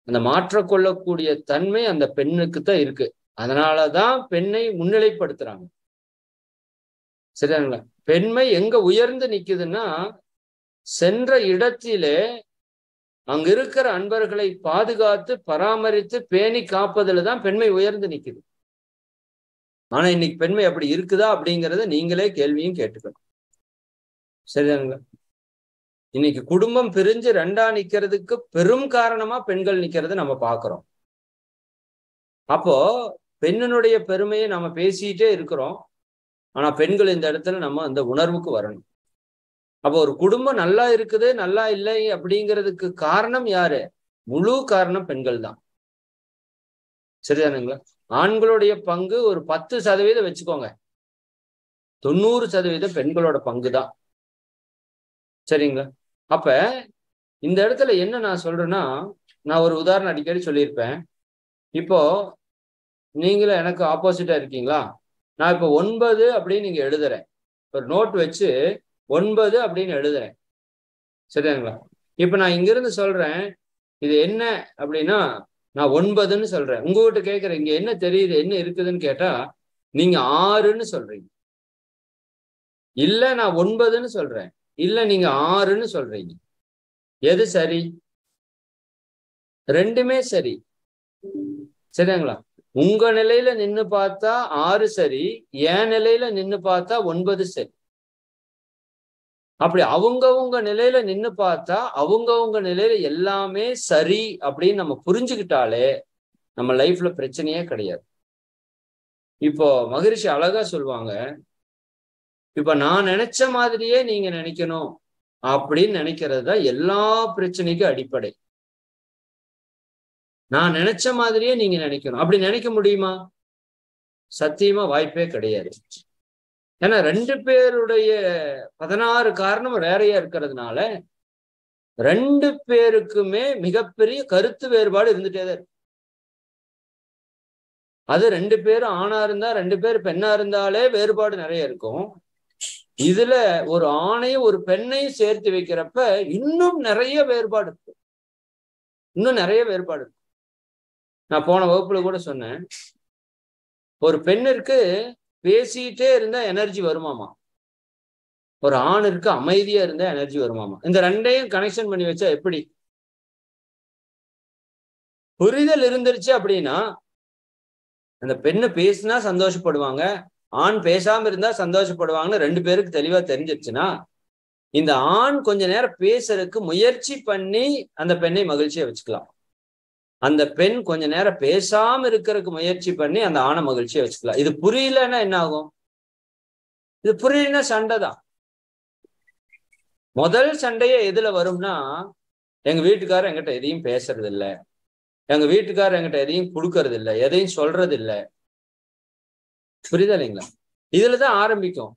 S1: அந்த மாற்றக்கொள்ளக்கூடிய தன்மை அந்த பெண்ணுக்கு தான் இருக்கு. அதனாலதான் பெண்ணை முன்னிலைப்படுத்துறாங்க. சரியாங்களா? பெண்மை எங்க உயர்ந்து நிக்குதுன்னா, சென்ற இடத்திலே அங்க இருக்கிற அன்பர்களை பாதுகாத்து பராமரித்து பேணி காப்பதுல தான் பெண்மை உயர்ந்து நிக்குது. ஆனா இன்னைக்கு பெண்மை அப்படி இருக்குதா அப்படிங்கிறத நீங்களே கேள்வியும் கேட்டுக்கணும். சரிதானுங்களா? இன்னைக்கு குடும்பம் பிரிஞ்சு 2ஆ நிக்கிறதுக்கு பெரும் காரணமா பெண்கள் நிக்கிறத நம்ம பாக்குறோம். அப்போ பெண்ணினுடைய பெருமையை நம்ம பேசிட்டே இருக்கிறோம். ஆனா பெண்கள் இந்த இடத்துல நம்ம அந்த உணர்வுக்கு வரணும். அப்போ ஒரு குடும்பம் நல்லா இருக்குது நல்லா இல்லை அப்படிங்கிறதுக்கு காரணம் யாரு? முழு காரணம் பெண்கள் தான். சரிதானுங்களா? ஆண்களுடைய பங்கு ஒரு 10% வச்சுக்கோங்க, 90% பெண்களோட பங்கு தான். சரிங்களா? அப்ப இந்த இடத்துல என்ன நான் சொல்றேன்னா, நான் ஒரு உதாரணம் அடிக்கடி சொல்லியிருப்பேன். இப்போ நீங்களும் எனக்கு ஆப்போசிட்டா இருக்கீங்களா? நான் இப்போ 9 அப்படின்னு நீங்க எழுதுறேன், ஒரு நோட் வச்சு 9 அப்படின்னு எழுதுறேன். சரிங்களா? இப்ப நான் இங்கிருந்து சொல்றேன் இது என்ன அப்படின்னா, நான் 9ன்னு சொல்றேன். உங்ககிட்ட கேட்கிறேன் இங்க என்ன தெரியுது என்ன இருக்குதுன்னு கேட்டா நீங்க 6ன்னு சொல்றீங்க. இல்ல நான் 9ன்னு சொல்றேன், இல்ல நீங்க 6ன்னு சொல்றீங்க. எது சரி? ரெண்டுமே சரி. சரிங்களா? உங்க நிலையில நின்னு பார்த்தா 6 சரி, என் நிலையில நின்னு பார்த்தா 9 சரி. அப்படி அவங்கவுங்க நிலையில நின்னு பார்த்தா அவங்கவுங்க நிலையில எல்லாமே சரி அப்படின்னு நம்ம புரிஞ்சுக்கிட்டாலே நம்ம லைஃப்ல பிரச்சனையே கிடையாது. இப்போ மகரிஷி அழகா சொல்லுவாங்க, இப்ப நான் நினைச்ச மாதிரியே நீங்க நினைக்கணும் அப்படின்னு நினைக்கிறது தான் எல்லா பிரச்சனைக்கும் அடிப்படை. நான் நினைச்ச மாதிரியே நீங்க நினைக்கணும். அப்படி நினைக்க முடியுமா? சத்தியமா வாய்ப்பே கிடையாது. ஏன்னா 2 பேருடைய 16 காரணம் வேறையா இருக்கிறதுனால 2 பேருக்குமே மிகப்பெரிய கருத்து வேறுபாடு இருந்துட்டே தான் இருக்கு. அது 2 பேரும் ஆணா இருந்தா 2 பேர் பெண்ணா இருந்தாலே வேறுபாடு நிறைய இருக்கும். இதுல ஒரு ஆணையும் ஒரு பெண்ணையும் சேர்த்து வைக்கிறப்ப இன்னும் நிறைய வேறுபாடு இருக்கு. இன்னும் நிறைய வேறுபாடு இருக்கு. நான் போன வகுப்புல கூட சொன்னேன், ஒரு பெண்ணிற்கு பேசிட்டே இருந்தா எனர்ஜி வருமாமா, ஒரு ஆணிற்கு அமைதியா இருந்தா எனர்ஜி வருமாமா. இந்த 2ஐயும் கனெக்ஷன் பண்ணி வச்சா எப்படி? புரிதல் இருந்துருச்சு அப்படின்னா அந்த பெண்ணு பேசினா சந்தோஷப்படுவாங்க, ஆண் பேசாம இருந்தா சந்தோஷப்படுவாங்கன்னு 2 பேருக்கு தெளிவா தெரிஞ்சிருச்சுன்னா இந்த ஆண் கொஞ்ச நேரம் பேசுறதுக்கு முயற்சி பண்ணி அந்த பெண்ணை மகிழ்ச்சியா வச்சுக்கலாம். அந்த பெண் கொஞ்ச நேரம் பேசாம இருக்கிறதுக்கு முயற்சி பண்ணி அந்த ஆணை மகிழ்ச்சியை வச்சுக்கலாம். இது புரியலன்னா என்ன ஆகும்? இது புரியலன்னா சண்டை தான். முதல் சண்டையே எதுல வரும்னா, எங்க வீட்டுக்காரர் என்கிட்ட எதையும் பேசுறது இல்லை, எங்க வீட்டுக்காரர் என்கிட்ட எதையும் கொடுக்கறது இல்லை, எதையும் சொல்றது இல்லை. புரியுதா இல்லைங்களா? இதுலதான் ஆரம்பிக்கும்.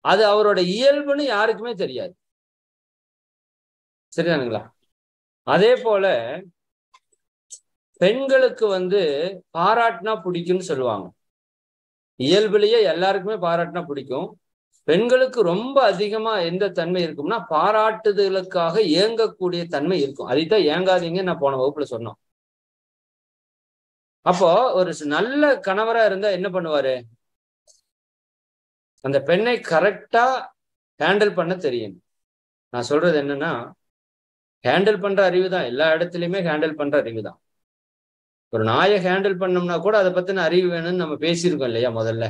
S1: அது அவரோட இயல்புன்னு யாருக்குமே தெரியாது. சரிதானுங்களா? அதே போல பெண்களுக்கு பாராட்டினா பிடிக்கும்னு சொல்லுவாங்க. இயல்புலயே எல்லாருக்குமே பாராட்டினா பிடிக்கும். பெண்களுக்கு ரொம்ப அதிகமா எந்த தன்மை இருக்கும்னா, பாராட்டுதலுக்காக ஏங்கக்கூடிய தன்மை இருக்கும். அதைத்தான் ஏங்காதீங்க நான் போன வகுப்புல சொன்னோம். அப்போ ஒரு நல்ல கணவரா இருந்தா என்ன பண்ணுவாரு? அந்த பெண்ணை கரெக்டா ஹேண்டில் பண்ண தெரியும். நான் சொல்றது என்னன்னா, ஹேண்டில் பண்ற அறிவு தான், எல்லா இடத்துலயுமே ஹேண்டில் பண்ற அறிவு தான். ஒரு நாயை ஹேண்டில் பண்ணோம்னா கூட அதை பத்தின அறிவு வேணும்னு நம்ம பேசியிருக்கோம் இல்லையா முதல்ல?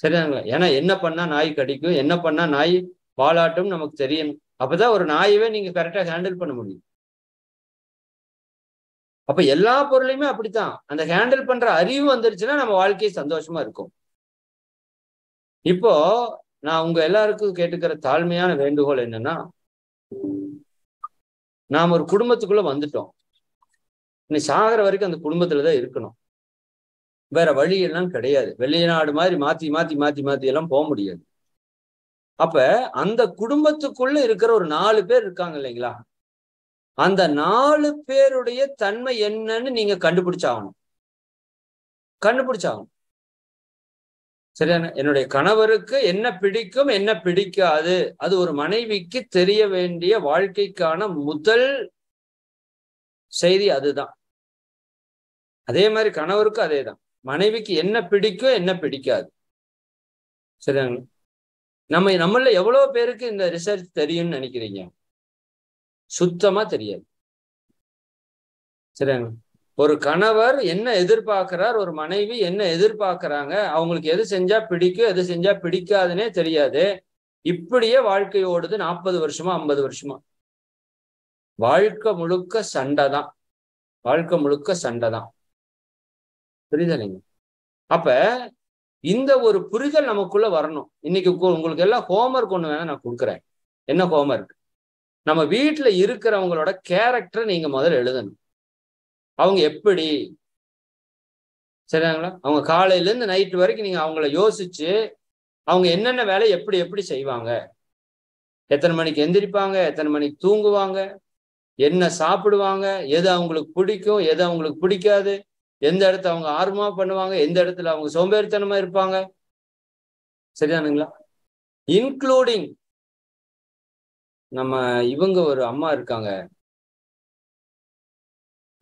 S1: சரிதாங்களா? ஏன்னா என்ன பண்ணா நாய் கடிக்கும், என்ன பண்ணா நாய் வாலாட்டும் நமக்கு தெரியணும். அப்பதான் ஒரு நாயவே நீங்க கரெக்டா ஹேண்டில் பண்ண முடியும். அப்ப எல்லா பொருளையுமே அப்படித்தான், அந்த ஹேண்டில் பண்ற அறிவு வந்துருச்சுன்னா நம்ம வாழ்க்கை சந்தோஷமா இருக்கும். இப்போ நான் உங்க எல்லாருக்கும் கேட்டுக்கிற தாழ்மையான வேண்டுகோள் என்னன்னா, நாம் ஒரு குடும்பத்துக்குள்ள வந்துட்டோம். நீ சாகிற வரைக்கும் அந்த குடும்பத்துலதான் இருக்கணும். வேற வழி எல்லாம் கிடையாது. வெளிநாடு மாதிரி மாத்தி எல்லாம் போக முடியாது. அப்ப அந்த குடும்பத்துக்குள்ள இருக்கிற ஒரு 4 பேர் இருக்காங்க இல்லைங்களா? அந்த 4 பேருடைய தன்மை என்னன்னு நீங்க கண்டுபிடிச்சாகணும். சரியான? என்னுடைய கணவருக்கு என்ன பிடிக்கும், என்ன பிடிக்காது, அது ஒரு மனைவிக்கு தெரிய வேண்டிய வாழ்க்கைக்கான முதல் செய்தி அதுதான். அதே மாதிரி கணவருக்கும் அதேதான். மனைவிக்கு என்ன பிடிக்கும், என்ன பிடிக்காது. சரியாங்க? நம்மள எவ்வளவு பேருக்கு இந்த ரிசர்ச் தெரியும்னு நினைக்கிறீங்க? சுத்தமா தெரியாது. சரியாங்க? ஒரு கணவர் என்ன எதிர்பார்க்கிறார், ஒரு மனைவி என்ன எதிர்பார்க்கிறாங்க, அவங்களுக்கு எது செஞ்சா பிடிக்கும், எது செஞ்சா பிடிக்காதுன்னே தெரியாது. இப்படியே வாழ்க்கை ஓடுது 40 வருஷமா 50 வருஷமா. வாழ்க்கை முழுக்க சண்டை தான். புரியுதா நீங்க? அப்ப இந்த ஒரு புரிதல் நமக்குள்ள வரணும். இன்னைக்கு உங்களுக்கு எல்லாம் ஹோம்ஒர்க் ஒண்ணு வேணா நான் கொடுக்குறேன். என்ன ஹோம்ஒர்க்? நம்ம வீட்டுல இருக்கிறவங்களோட கேரக்டர் நீங்க முதல்ல எழுதணும். அவங்க எப்படி, சரிங்களா? அவங்க காலையில இருந்து நைட் வரைக்கும் நீங்க அவங்கள யோசிச்சு, அவங்க என்னென்ன வேலை எப்படி எப்படி செய்வாங்க, எத்தனை மணிக்கு எந்திரிப்பாங்க, எத்தனை மணிக்கு தூங்குவாங்க, என்ன சாப்பிடுவாங்க, எது அவங்களுக்கு பிடிக்கும், எது அவங்களுக்கு பிடிக்காது, எந்த இடத்த அவங்க ஆர்வமா பண்ணுவாங்க, எந்த இடத்துல அவங்க சோம்பேறித்தனமா இருப்பாங்க. சரிதானுங்களா? இன்க்ளூடிங் நம்ம இவங்க ஒரு அம்மா இருக்காங்க,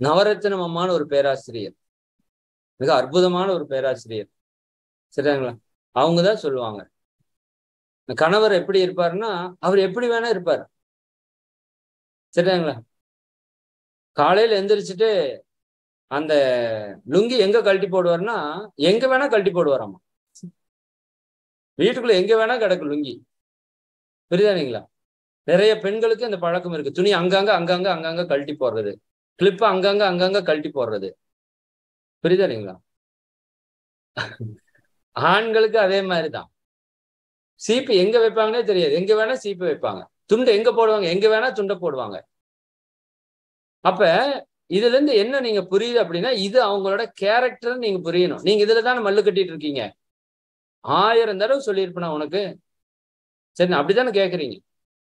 S1: நவரத்னம் அம்மான்னு ஒரு பேராசிரியர், மிக அற்புதமான ஒரு பேராசிரியர். சரிங்களா? அவங்கதான் சொல்லுவாங்க, கணவர் எப்படி இருப்பாருன்னா அவர் எப்படி வேணா இருப்பார். சரிங்களா? காலையில எந்திரிச்சுட்டு அந்த லுங்கி எங்க கழட்டி போடுவார்னா எங்க வேணா கழட்டி போடுவாராமா. வீட்டுக்குள்ள எங்க வேணா கிடக்கு லுங்கி. புரியுதானுங்களா? நிறைய பெண்களுக்கு இந்த பழக்கம் இருக்கு. துணி அங்கங்க கழட்டி போடுறது, கிளிப்பு அங்கங்க கழட்டி போடுறது. புரியுதானுங்களா? ஆண்களுக்கு அதே மாதிரிதான். சீப்பு எங்க வைப்பாங்கன்னே தெரியாது, எங்க வேணா சீப்பு வைப்பாங்க. துண்டை எங்க போடுவாங்க, எங்க வேணா துண்டை போடுவாங்க. அப்ப இதுல இருந்து என்ன நீங்க புரியுது அப்படின்னா, இது அவங்களோட கேரக்டர் நீங்க புரியணும். நீங்க இதுலதானே மல்லு கட்டிட்டு இருக்கீங்க. 1000 தடவை சொல்லியிருப்பேன் உனக்கு. சரி, நான் அப்படித்தானே கேட்குறீங்க.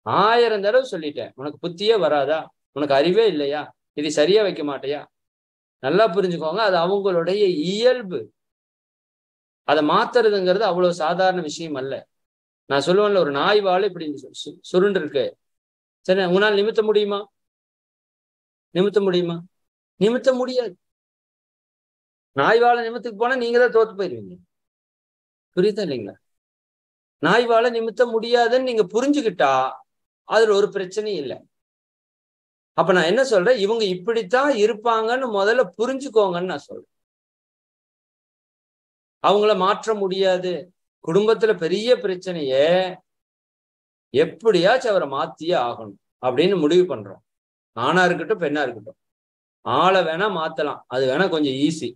S1: 1000 தடவை சொல்லிட்டேன், உனக்கு புத்தியே வராதா, உனக்கு அறிவே இல்லையா, இது சரியா வைக்க மாட்டியா? நல்லா புரிஞ்சுக்கோங்க, அது அவங்களுடைய இயல்பு. அதை மாத்துறதுங்கிறது அவ்வளவு சாதாரண விஷயம் அல்ல. நான் சொல்லுவேன்ல, ஒரு நாய் வாழை இப்படி சுருண்டு இருக்கு, சரி, உங்களால் நிமித்த முடியுமா? நிமித்த முடியாது. நாய் வாழை நிமித்துக்கு போனா நீங்க தான் தோத்து போயிருவீங்க. புரியுதா இல்லைங்களா? நாய் வாழை நிமித்த முடியாதுன்னு நீங்க புரிஞ்சுக்கிட்டா அதுல ஒரு பிரச்சனையும் இல்லை. அப்ப நான் என்ன சொல்றேன், இவங்க இப்படித்தான் இருப்பாங்கன்னு முதல்ல புரிஞ்சுக்கோங்கன்னு நான் சொல்றேன். அவங்கள மாற்ற முடியாது. குடும்பத்துல பெரிய பிரச்சனையே எப்படியாச்சும் அவரை மாத்தியே ஆகணும் அப்படின்னு முடிவு பண்றோம். ஆணா இருக்கட்டும் பெண்ணா இருக்கட்டும். ஆளை வேணா மாத்தலாம், அது வேணா கொஞ்சம் ஈஸி.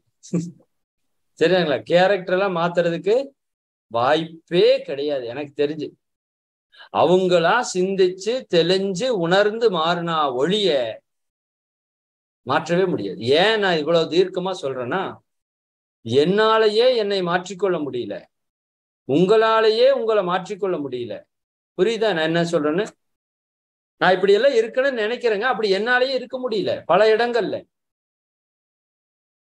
S1: சரிங்களா? கேரக்டர் எல்லாம் மாத்துறதுக்கு வாய்ப்பே கிடையாது எனக்கு தெரிஞ்சு. அவங்களா சிந்திச்சு தெளிஞ்சு உணர்ந்து மாறினா ஒழிய மாற்றவே முடியாது. ஏன் நான் இவ்வளவு தீர்க்கமா சொல்றேன்னா, என்னாலேயே என்னை மாற்றிக்கொள்ள முடியல, உங்களாலேயே உங்களை மாற்றிக்கொள்ள முடியல. புரியுதா நான் என்ன சொல்றேன்னு? நான் இப்படி எல்லாம் இருக்குன்னு நினைக்கிறேங்க, அப்படி என்னாலேயே இருக்க முடியல பல இடங்கள்ல.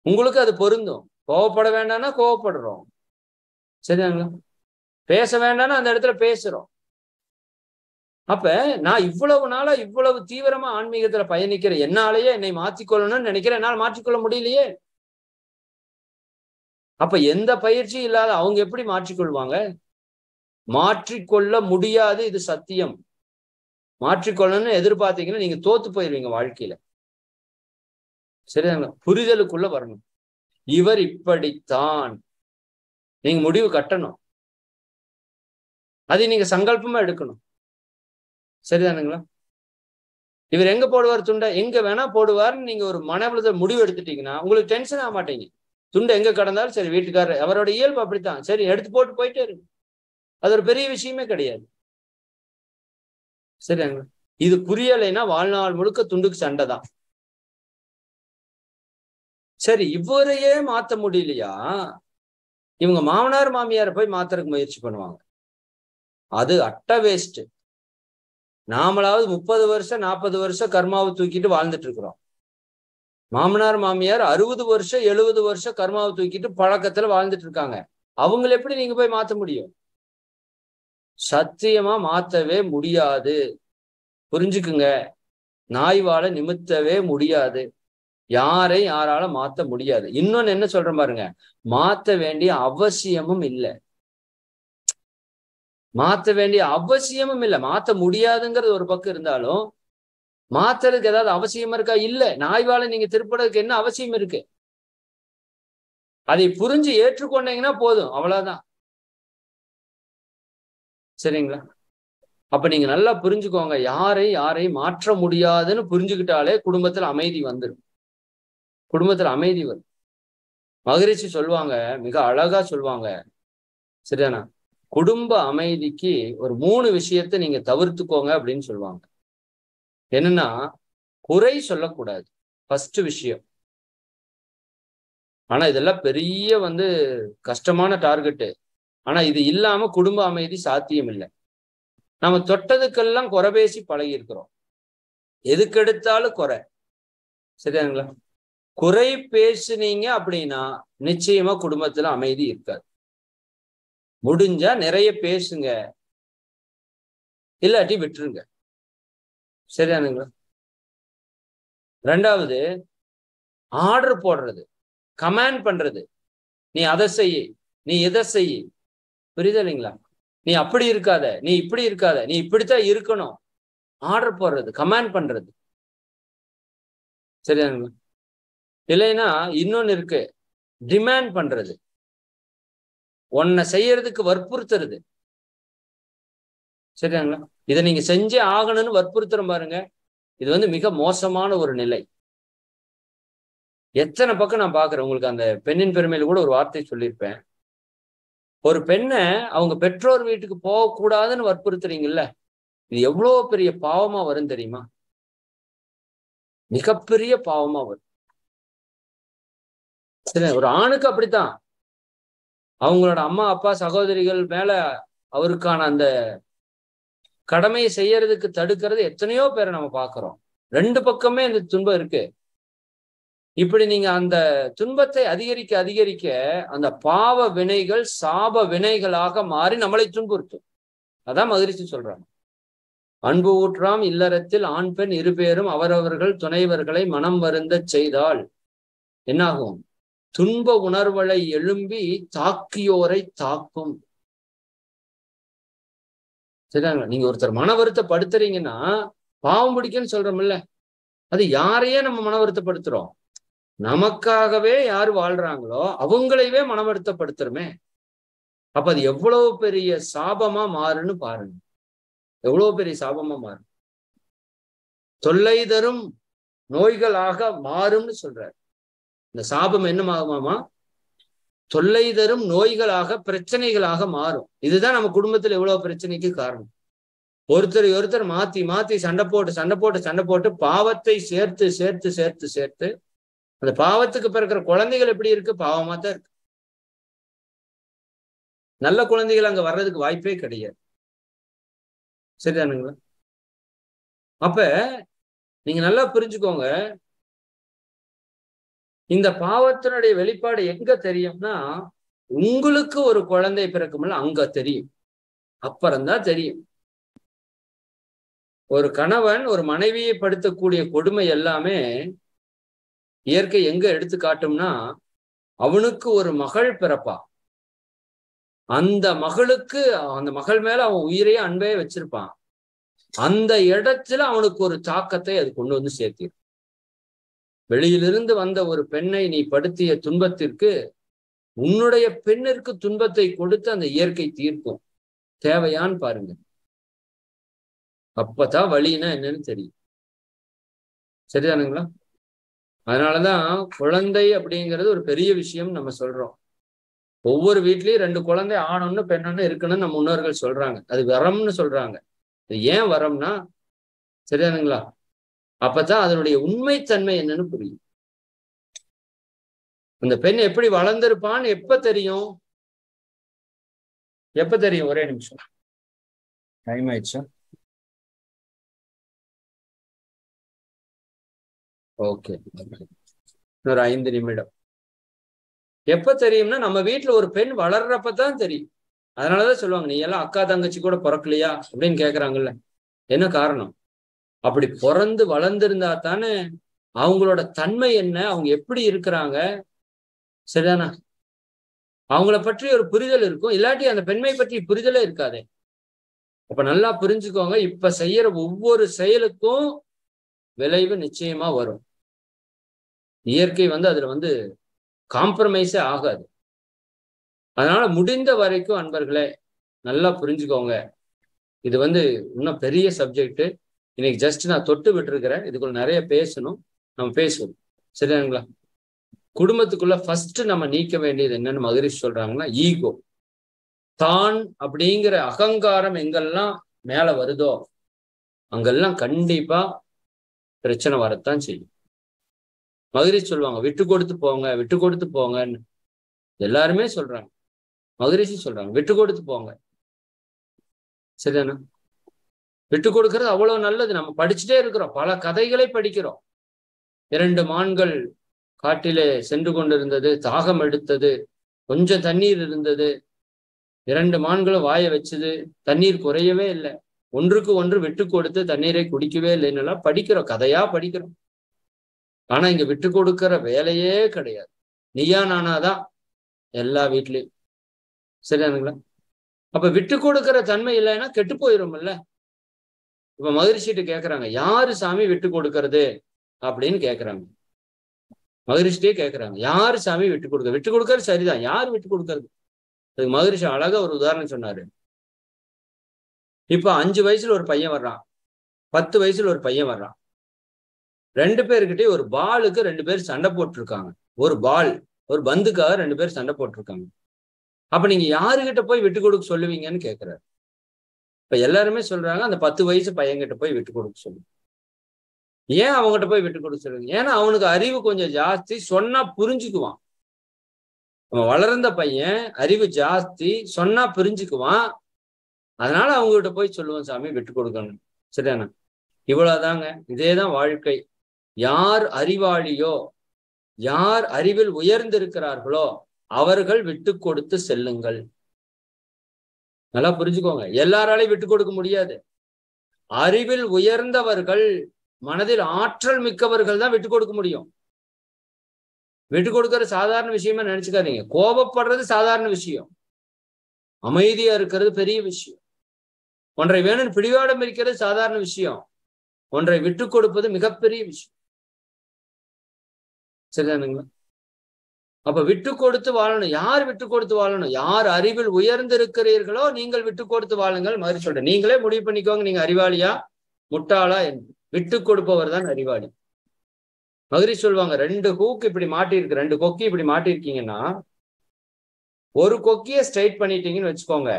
S1: உங்களுக்கு அது பொருந்தும். கோவப்பட வேண்டாம்னா கோவப்படுறோம், சரிங்களா? பேச வேண்டாம்னா அந்த இடத்துல பேசுறோம். அப்ப நான் இவ்வளவு நாளா இவ்வளவு தீவிரமா ஆன்மீகத்துல பயணிக்கிற என்னாலேயே என்னை மாற்றிக்கொள்ளணும்னு நினைக்கிறேன், என்னால் மாற்றிக்கொள்ள முடியலையே. அப்ப எந்த பயிற்சியும் இல்லாத அவங்க எப்படி மாற்றிக்கொள்வாங்க? மாற்றிக்கொள்ள முடியாது, இது சத்தியம். மாற்றிக்கொள்ளணும்னு எதிர்பார்த்தீங்கன்னா நீங்க தோத்து போயிருவீங்க வாழ்க்கையில. சரிங்களா? புரிதலுக்குள்ள வரணும். இவர் இப்படித்தான் நீங்க முடிவு கட்டணும், அதை நீங்க சங்கல்பமா எடுக்கணும். சரிதானுங்களா? இவர் எங்க போடுவார் துண்டை, எங்க வேணா போடுவார்னு நீங்க ஒரு மனவளத்தை முடிவு எடுத்துட்டீங்கன்னா உங்களுக்கு டென்ஷன் ஆக மாட்டீங்க. துண்டு எங்க கடந்தாலும் சரி, வீட்டுக்காரர் அவரோட இயல்பு அப்படித்தான், சரி எடுத்து போட்டு போயிட்டே இருக்கு, அது ஒரு பெரிய விஷயமே கிடையாது. சரிங்களா? இது புரியலைன்னா வாழ்நாள் முழுக்க துண்டுக்கு சண்டை தான். சரி, இவரையே மாத்த முடியலையா, இவங்க மாமனார் மாமியாரை போய் மாத்துறதுக்கு முயற்சி பண்ணுவாங்க. அது அட்ட வேஸ்ட். நாமளாவது 30 வருஷம் 40 வருஷம் கர்மாவை தூக்கிட்டு வாழ்ந்துட்டு இருக்கிறோம். மாமனார் மாமியார் 60 வருஷம் 70 வருஷம் கர்மாவை தூக்கிட்டு பழக்கத்துல வாழ்ந்துட்டு இருக்காங்க. அவங்களை எப்படி நீங்க போய் மாத்த முடியும்? சத்தியமா மாத்தவே முடியாது. புரிஞ்சுக்குங்க, நாய் வாழ நிமித்தவே முடியாது. யாரால மாத்த முடியாது. இன்னொன்னு என்ன சொல்றேன் பாருங்க, மாத்த வேண்டிய அவசியமும் இல்லை. மாத்த வேண்டிய அவசியமும் இல்லை. மாத்த முடியாதுங்கிறது ஒரு பக்கம் இருந்தாலும் மாத்துறதுக்கு ஏதாவது அவசியம் இருக்கா? இல்ல. நாய் வாழ நீங்க திருப்பறதுக்கு என்ன அவசியம் இருக்கு? அதை புரிஞ்சு ஏற்றுக்கொண்டீங்கன்னா போதும், அவ்வளவுதான். சரிங்களா? அப்ப நீங்க நல்லா புரிஞ்சுக்கோங்க, யாரையும் மாற்ற முடியாதுன்னு புரிஞ்சுக்கிட்டாலே குடும்பத்துல அமைதி வந்துடும். குடும்பத்துல அமைதி வரும். மகரிஷி சொல்லுவாங்க, மிக அழகா சொல்லுவாங்க, சரிதானா? குடும்ப அமைதிக்கு ஒரு 3 விஷயத்தை நீங்க தவிர்த்துக்கோங்க அப்படின்னு சொல்லுவாங்க. என்னன்னா, குறை சொல்லக்கூடாது, ஃபர்ஸ்ட் விஷயம். ஆனா இதெல்லாம் பெரிய கஷ்டமான டார்கெட்டு. ஆனா இது இல்லாம குடும்ப அமைதி சாத்தியம் இல்லை. நம்ம தொட்டதுக்கெல்லாம் குறை பேசி பழகி இருக்கிறோம், எதுக்கெடுத்தாலும் குறை. சரியாங்களா? குறை பேசுனீங்க அப்படின்னா நிச்சயமா குடும்பத்துல அமைதி இருக்காது. முடிஞ்சா நிறைய பேசுங்க, இல்லாட்டி விட்டுருங்க. சரியானுங்களா? ரெண்டாவது, ஆர்டர் போடுறது, கமாண்ட் பண்றது, நீ அதை செய்ய, நீ இதை செய்ய. புரியுதா இல்லைங்களா? நீ அப்படி இருக்காத, நீ இப்படி இருக்காத, நீ இப்படித்தான் இருக்கணும். ஆர்டர் போடுறது, கமாண்ட் பண்றது. சரியானுங்களா? இல்லைன்னா இன்னொன்னு இருக்கு, டிமாண்ட் பண்றது, உன்னை செய்யறதுக்கு வற்புறுத்துறது. சரியாங்களா? இதை நீங்க செஞ்சே ஆகணும்னு வற்புறுத்துற பாருங்க, இது மிக மோசமான ஒரு நிலை. எத்தனை பக்கம் நான் பாக்குறேன். உங்களுக்கு அந்த பெண்ணின் பெருமையில கூட ஒரு வார்த்தை சொல்லியிருப்பேன். ஒரு பெண்ணை அவங்க பெற்றோர் வீட்டுக்கு போகக்கூடாதுன்னு வற்புறுத்துறீங்கல்ல, இது எவ்வளவு பெரிய பாவமா வரும் தெரியுமா? மிகப்பெரிய பாவமா வரும். சரி, ஒரு ஆணுக்கு அப்படித்தான். அவங்களோட அம்மா அப்பா சகோதரிகள் மேல அவருக்கான அந்த கடமையை செய்யறதுக்கு தடுக்கிறது எத்தனையோ பேரை நம்ம பாக்குறோம். 2 பக்கமே இந்த துன்பம் இருக்கு. இப்படி நீங்க அந்த துன்பத்தை அதிகரிக்க அதிகரிக்க அந்த பாவ வினைகள் சாப வினைகளாக மாறி நம்மளை துன்புறுத்தும். அதான் மகிழ்ச்சி சொல்றாங்க, அன்பு ஊற்றாம் இல்லறத்தில் ஆண் பெண் இருபேரும் அவரவர்கள் துணைவர்களை மனம் வருந்த செய்தால் என்னாகும்? துன்ப உணர்வுகளை எழும்பி தாக்கியோரை தாக்கும். சரிங்களா? நீங்க ஒருத்தர் மன வருத்தப்படுத்துறீங்கன்னா பாவம் பிடிக்குன்னு சொல்றோம்ல, அது யாரையே நம்ம மன வருத்தப்படுத்துறோம்? நமக்காகவே யாரு வாழ்றாங்களோ அவங்களையே மன வருத்தப்படுத்துறோமே. அப்ப அது எவ்வளவு பெரிய சாபமா மாறுன்னு பாருங்க, எவ்வளவு பெரிய சாபமா மாறும். தொல்லை தரும் நோய்களாக மாறும்னு சொல்றாரு. இந்த சாபம் என்னமாகுமாமா? தொல்லை தரும் நோய்களாக, பிரச்சனைகளாக மாறும். இதுதான் நம்ம குடும்பத்துல எவ்வளவு பிரச்சனைக்கு காரணம். ஒருத்தர் மாத்தி மாத்தி சண்டை போட்டு பாவத்தை சேர்த்து சேர்த்து சேர்த்து சேர்த்து அந்த பாவத்துக்கு பிறக்கிற குழந்தைகள் எப்படி இருக்கு? பாவமா தான் இருக்கு. நல்ல குழந்தைகள் அங்க வர்றதுக்கு வாய்ப்பே கிடையாது. சரிதானுங்களா? அப்ப நீங்க நல்லா புரிஞ்சுக்கோங்க, இந்த பாவத்தினுடைய வெளிப்பாடு எங்க தெரியும்னா, உங்களுக்கு ஒரு குழந்தை பிறக்கும்ல அங்க தெரியும். அப்புறம்தான் தெரியும். ஒரு கணவன் ஒரு மனைவியை படுத்தக்கூடிய கொடுமை எல்லாமே இயற்கை எங்க எடுத்து காட்டும்னா, அவனுக்கு ஒரு மகள் பிறப்பா. அந்த மகளுக்கு, அந்த மகள் மேல அவன் உயிரையே அன்பே வச்சிருப்பான். அந்த இடத்துல அவனுக்கு ஒரு தாக்கத்தை அது கொண்டு வந்து சேர்த்திடும். வெளியிலிருந்து வந்த ஒரு பெண்ணை நீ படுத்திய துன்பத்திற்கு உன்னுடைய பெண்ணிற்கு துன்பத்தை கொடுத்து அந்த இயற்கை தீர்க்கும். தேவையான்னு பாருங்க. அப்பதான் வலினா என்னன்னு தெரியும். சரிதானுங்களா? அதனாலதான் குழந்தை அப்படிங்கிறது ஒரு பெரிய விஷயம் நம்ம சொல்றோம். ஒவ்வொரு வீட்லயும் 2 குழந்தை, ஆணொன்னு பெண்ணொன்னு இருக்குன்னு நம்ம முன்னோர்கள் சொல்றாங்க. அது வரம்னு சொல்றாங்க. அது ஏன் வரம்னா, சரிதானுங்களா, அப்பதான் அதனுடைய உண்மைத்தன்மை என்னன்னு புரியும். அந்த பெண் எப்படி வளர்ந்திருப்பான்னு எப்ப தெரியும்? எப்ப தெரியும்? ஒரே நிமிஷம், டைம் ஆயிடுச்சா? ஓகே, இன்னொரு 5 நிமிடம். எப்ப தெரியும்னா, நம்ம வீட்டுல ஒரு பெண் வளர்றப்பதான் தெரியும். அதனாலதான் சொல்லுவாங்க, நீ எல்லாம் அக்கா தங்கச்சி கூட பிறக்கலையா அப்படின்னு கேக்குறாங்கல்ல. என்ன காரணம்? அப்படி பிறந்து வளர்ந்திருந்தா தானே அவங்களோட தன்மை என்ன, அவங்க எப்படி இருக்கிறாங்க, சரிதானா, அவங்கள பற்றி ஒரு புரிதல் இருக்கும். இல்லாட்டி அந்த பெண்மை பற்றி புரிதலே இருக்காதே. அப்ப நல்லா புரிஞ்சுக்கோங்க, இப்ப செய்யற ஒவ்வொரு செயலுக்கும் விளைவு நிச்சயமா வரும். இயற்கை அதுல காம்ப்ரமைஸே ஆகாது. அதனால முடிந்த வரைக்கும் அன்பர்களே நல்லா புரிஞ்சுக்கோங்க. இது இன்னும் பெரிய சப்ஜெக்ட். இன்னைக்கு ஜஸ்ட் நான் தொட்டு விட்டுருக்கிறேன். இதுக்குள்ள நிறைய பேசணும், நம்ம பேசுவோம். சரிங்களா? குடும்பத்துக்குள்ள ஃபர்ஸ்ட் நம்ம நீக்க வேண்டியது என்னன்னு மகரிஷி சொல்றாங்கன்னா, ஈகோ. தான் அப்படிங்கிற அகங்காரம் எங்கெல்லாம் மேல வருதோ அங்கெல்லாம் கண்டிப்பா பிரச்சனை வரத்தான் செய்யும். மகரிஷி சொல்லுவாங்க, விட்டு கொடுத்து போங்க, விட்டு கொடுத்து போங்கன்னு. எல்லாருமே சொல்றாங்க, மகரிஷி சொல்றாங்க, விட்டு கொடுத்து போங்க. சரிதானா? விட்டு கொடுக்கறது அவ்வளவு நல்லது. நம்ம படிச்சுட்டே இருக்கிறோம், பல கதைகளை படிக்கிறோம். 2 மான்கள் காட்டிலே சென்று கொண்டிருந்தது, தாகம் எடுத்தது, கொஞ்சம் தண்ணீர் இருந்தது. 2 மான்களும் வாய வச்சது, தண்ணீர் குறையவே இல்லை. ஒன்றுக்கு ஒன்று விட்டு கொடுத்து தண்ணீரை குடிக்கவே இல்லைன்னு படிக்கிறோம், கதையா படிக்கிறோம். ஆனா இங்க விட்டு கொடுக்கிற வேலையே கிடையாது. நீயா நானாதான் எல்லா வீட்லயும். சரியானுங்களா? அப்ப விட்டு கொடுக்கிற தன்மை இல்லைன்னா கெட்டு போயிரும்ல. இப்ப மகரிஷிட்டு கேக்குறாங்க, யாரு சாமி விட்டு கொடுக்கறது அப்படின்னு கேக்குறாங்க. மகரிஷிட்டே கேக்குறாங்க, யாரு சாமி விட்டு கொடுக்க? விட்டு கொடுக்கறது சரிதான், யாரு விட்டு கொடுக்கறது? அதுக்கு மகரிஷி அழகா ஒரு உதாரணம் சொன்னாரு. இப்ப 5 வயசுல ஒரு பையன் வர்றான், 10 வயசுல ஒரு பையன் வர்றான். 2 பேர்கிட்டே ஒரு பாலுக்கு 2 பேர் சண்டை போட்டிருக்காங்க. ஒரு பால், ஒரு பந்துக்காக 2 பேர் சண்டை போட்டிருக்காங்க. அப்ப நீங்க யாருகிட்ட போய் விட்டு கொடுக்க சொல்லுவீங்கன்னு கேக்குறாரு. இப்ப எல்லாருமே சொல்றாங்க, அந்த 10 வயசு பையன்கிட்ட போய் விட்டு கொடுக்க சொல்லுங்க. ஏன் அவங்ககிட்ட போய் விட்டு கொடுக்க சொல்லுங்க? ஏன்னா அவனுக்கு அறிவு கொஞ்சம் ஜாஸ்தி, சொன்னா புரிஞ்சுக்குவான். அவன் வளர்ந்த பையன், அறிவு ஜாஸ்தி, சொன்னா புரிஞ்சுக்குவான். அதனால அவங்ககிட்ட போய் சொல்லுவோம், சாமி விட்டு கொடுக்கணும். சரிதானா? இவ்வளவுதாங்க. இதேதான் வாழ்க்கை. யார் அறிவாளியோ, யார் அறிவில் உயர்ந்திருக்கிறார்களோ அவர்கள் விட்டு கொடுத்து செல்லுங்கள். நல்லா புரிஞ்சுக்கோங்க, எல்லாராலையும் விட்டு கொடுக்க முடியாது. அறிவில் உயர்ந்தவர்கள், மனதில் ஆற்றல் மிக்கவர்கள் தான் விட்டு கொடுக்க முடியும். விட்டு கொடுக்கறது சாதாரண விஷயமா நினைச்சுக்காதீங்க. கோபப்படுறது சாதாரண விஷயம், அமைதியா இருக்கிறது பெரிய விஷயம். ஒன்றை வேணும்னு பிடிவாடம் இருக்கிறது சாதாரண விஷயம், ஒன்றை விட்டு கொடுப்பது மிகப்பெரிய விஷயம். சரிதானுங்களா? அப்ப விட்டு கொடுத்து வாழணும். யார் விட்டு கொடுத்து வாழணும்? யார் அறிவில் உயர்ந்திருக்கிறீர்களோ நீங்கள் விட்டு கொடுத்து வாழுங்கள். மாதிரி சொல்றேன், நீங்களே முடிவு பண்ணிக்கோங்க, நீங்க அறிவாளியா முட்டாளா என்று. விட்டு கொடுப்பவர் தான் அறிவாளி. மகரிஷி சொல்லுவாங்க, 2 ஹூக்கு இப்படி மாட்டிருக்கு, 2 கொக்கி இப்படி மாட்டிருக்கீங்கன்னா ஒரு கொக்கிய ஸ்ட்ரைட் பண்ணிட்டீங்கன்னு வச்சுக்கோங்க,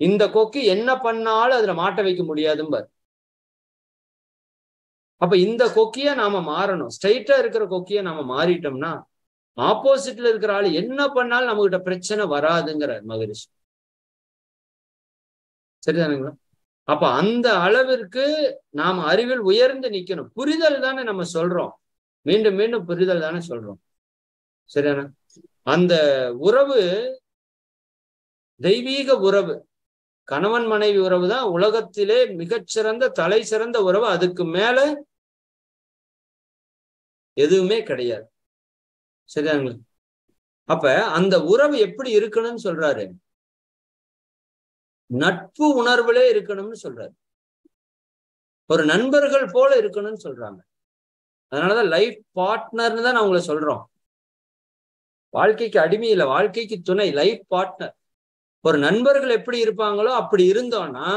S1: இந்த கொக்கி என்ன பண்ணாலும் அதுல மாட்ட வைக்க முடியாதும்பார். அப்ப இந்த கொக்கிய நாம மாறணும். ஸ்ட்ரைட்டா இருக்கிற கொக்கிய நாம மாறிட்டோம்னா ஆப்போசிட்ல இருக்கிற ஆளு என்ன பண்ணாலும் நம்ம கிட்ட பிரச்சனை வராதுங்கிற மகரிஷி. சரிதானுங்களா? அப்ப அந்த அளவிற்கு நாம அறிவில் உயர்ந்து நிக்கணும். புரிதல் தானே நம்ம சொல்றோம், மீண்டும் மீண்டும் புரிதல் தானே சொல்றோம். சரியான அந்த உறவு தெய்வீக உறவு, கணவன் மனைவி உறவு தான் உலகத்திலே மிகச்சிறந்த தலை சிறந்த உறவு. அதுக்கு மேல எதுவுமே கிடையாது. சரிதானுங்களா? அப்ப அந்த உறவு எப்படி இருக்கணும்னு சொல்றாரு, நட்பு உணர்வுலே இருக்கணும்னு சொல்றாரு. ஒரு நண்பர்கள் போல இருக்கணும்னு சொல்றாங்க. அதனாலதான் லைஃப் பார்ட்னர்னு தான் நான் உங்களை சொல்றோம். வாழ்க்கைக்கு அடிமை இல்லை, வாழ்க்கைக்கு துணை, லைஃப் பார்ட்னர். ஒரு நண்பர்கள் எப்படி இருப்பாங்களோ அப்படி இருந்தோம்னா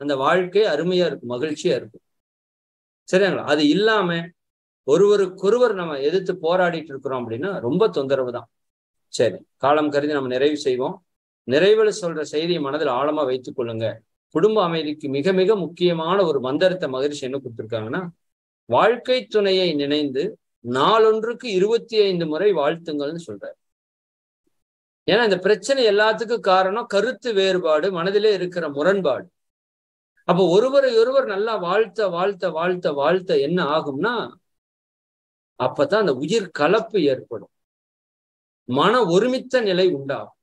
S1: அந்த வாழ்க்கை அருமையா இருக்கும், மகிழ்ச்சியா இருக்கும். சரிங்களா? அது இல்லாம ஒருவருக்கொருவர் நம்ம எதிர்த்து போராடிட்டு இருக்கிறோம் அப்படின்னா ரொம்ப தொந்தரவு தான். சரி, காலம் கருதி நம்ம நிறைவு செய்வோம். நிறைவுல சொல்ற செய்தியை மனதில் ஆழமா வைத்துக் கொள்ளுங்க. குடும்ப அமைதிக்கு மிக மிக முக்கியமான ஒரு மந்திரத்தை மகரிஷி என்ன கொடுத்திருக்காங்கன்னா, வாழ்க்கை துணையை நினைந்து நாளொன்றுக்கு 25 முறை வாழ்த்துங்கள்னு சொல்றாரு. ஏன்னா இந்த பிரச்சனை எல்லாத்துக்கும் காரணம் கருத்து வேறுபாடு, மனதிலே இருக்கிற முரண்பாடு. அப்போ ஒருவரை ஒருவர் நல்லா வாழ்த்த வாழ்த்த வாழ்த்த வாழ்த்த என்ன ஆகும்னா, அப்பதான் அந்த உயிர் கலப்பு ஏற்படும், மன ஒருமித்த நிலை உண்டாகும்.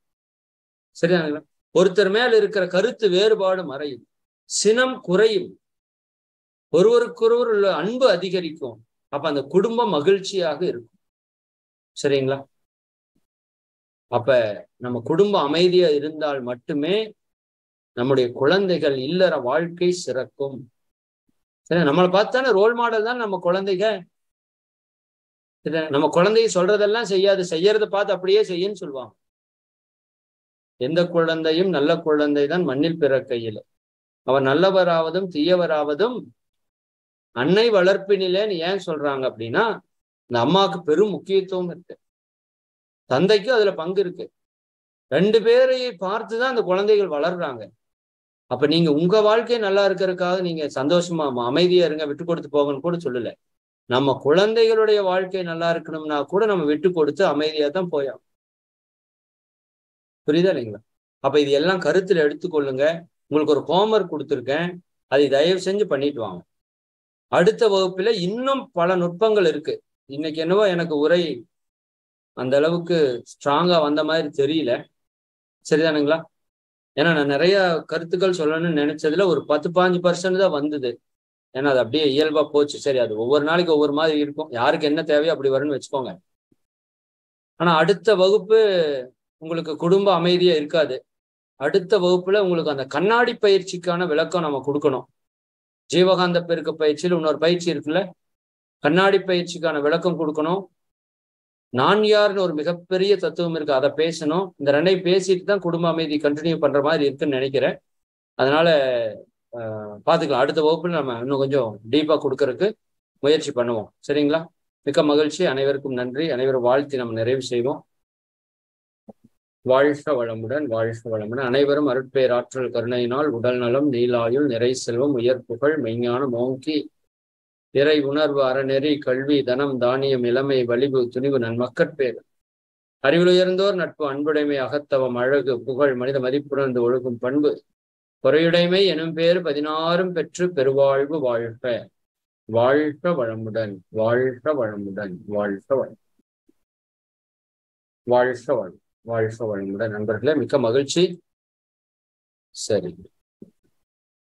S1: சரியாங்களா? ஒருத்தர் மேல இருக்கிற கருத்து வேறுபாடு மறையும், சினம் குறையும், ஒருவருக்கொருவர் உள்ள அன்பு அதிகரிக்கும். அப்ப அந்த குடும்பம் மகிழ்ச்சியாக இருக்கும். சரிங்களா? அப்ப நம்ம குடும்பம் அமைதியா இருந்தால் மட்டுமே நம்முடைய குழந்தைகள் இல்லற வாழ்க்கை சிறக்கும். சரி, நம்மளை பார்த்தானே ரோல் மாடல் தான் நம்ம குழந்தைங்க. நம்ம குழந்தைய சொல்றதெல்லாம் செய்யாது, செய்யறதை பார்த்து அப்படியே செய்யன்னு சொல்லுவாங்க. எந்த குழந்தையும் நல்ல குழந்தை தான் மண்ணில் பிறக்கையில், அவர் நல்லவராவதும் தீயவராவதும் அன்னை வளர்ப்பினிலேன்னு ஏன் சொல்றாங்க அப்படின்னா, இந்த அம்மாவுக்கு பெரும் முக்கியத்துவம் இருக்கு, தந்தைக்கும் அதுல பங்கு இருக்கு. 2 பேரையை பார்த்துதான் அந்த குழந்தைகள் வளர்றாங்க. அப்ப நீங்க உங்க வாழ்க்கை நல்லா இருக்கிறதுக்காக நீங்க சந்தோஷமா அமைதியா இருங்க, விட்டு கொடுத்து போகணும்னு கூட சொல்லல. நம்ம குழந்தைகளுடைய வாழ்க்கை நல்லா இருக்கணும்னா கூட நம்ம விட்டு கொடுத்து அமைதியா தான் போயோம். புரியுதா இல்லைங்களா? அப்ப இது எல்லாம் கருத்துல எடுத்துக்கொள்ளுங்க. உங்களுக்கு ஒரு ஹோம்ஒர்க் கொடுத்துருக்கேன், அதை தயவு செஞ்சு பண்ணிட்டு வாங்க. அடுத்த வகுப்புல இன்னும் பல நுட்பங்கள் இருக்கு. இன்னைக்கு என்னவோ எனக்கு உரை அந்த அளவுக்கு ஸ்ட்ராங்கா வந்த மாதிரி தெரியல. சரிதானுங்களா? ஏன்னா நான் நிறைய கருத்துக்கள் சொல்லணும்னு நினைச்சதுல ஒரு 10-15% தான் வந்தது. ஏன்னா அது அப்படியே இயல்பா போச்சு. சரி, அது ஒவ்வொரு நாளைக்கு ஒவ்வொரு மாதிரி இருக்கும், யாருக்கு என்ன தேவையோ அப்படி வரும்னு வச்சுக்கோங்க. ஆனா அடுத்த வகுப்பு உங்களுக்கு குடும்ப அமைதியா இருக்காது. அடுத்த வகுப்புல உங்களுக்கு அந்த கண்ணாடி பயிற்சிக்கான விளக்கம் நம்ம கொடுக்கணும். ஜீவகாந்த பெருக்க பயிற்சியில் இன்னொரு பயிற்சி இருக்குல்ல, கண்ணாடி பயிற்சிக்கான விளக்கம் கொடுக்கணும். நான் யாருன்னு ஒரு மிகப்பெரிய தத்துவம் இருக்கு, அதை பேசணும். இந்த 2ஐயும் பேசிட்டு தான் குடும்ப அமைதி கண்டினியூ பண்ற மாதிரி இருக்குன்னு நினைக்கிறேன். அதனால பார்த்துக்கலாம். அடுத்த வகுப்புல நம்ம இன்னும் கொஞ்சம் டீப்பா கொடுக்கறதுக்கு முயற்சி பண்ணுவோம். சரிங்களா? மிக்க மகிழ்ச்சி. அனைவருக்கும் நன்றி. அனைவரும் வாழ்த்தி நம்ம நிறைவு செய்வோம். வாழ்க வளமுடன், வாழ்க வளமுடன். அனைவரும் அருட்பேராற்றல் கருணையினால் உடல் நலம், நீலாயுள், நிறை செல்வம், உயர் புகழ், மெய்ஞானம் ஓங்கி, இறை உணர்வு, அறநெறி, கல்வி, தனம், தானியம், இளமை, வலிவு, துணிவு, நன்மக்கட்பேர், அறிவில் உயர்ந்தோர் நட்பு, அன்புடைமை, அகத்தவம், அழகு, புகழ், மனித மதிப்புணர்ந்து ஒழுகும் பண்பு, பொறையுடைமை எனும் பேர் 16 பெற்று பெருவாழ்வு வாழ்க. வாழ்க வளமுடன், வாழ்க வளமுடன், வாழ்க வளம், வாழ்க வளம், வாழ்க வளமுடன். நண்பர்களே, மிக்க மகிழ்ச்சி. சரி.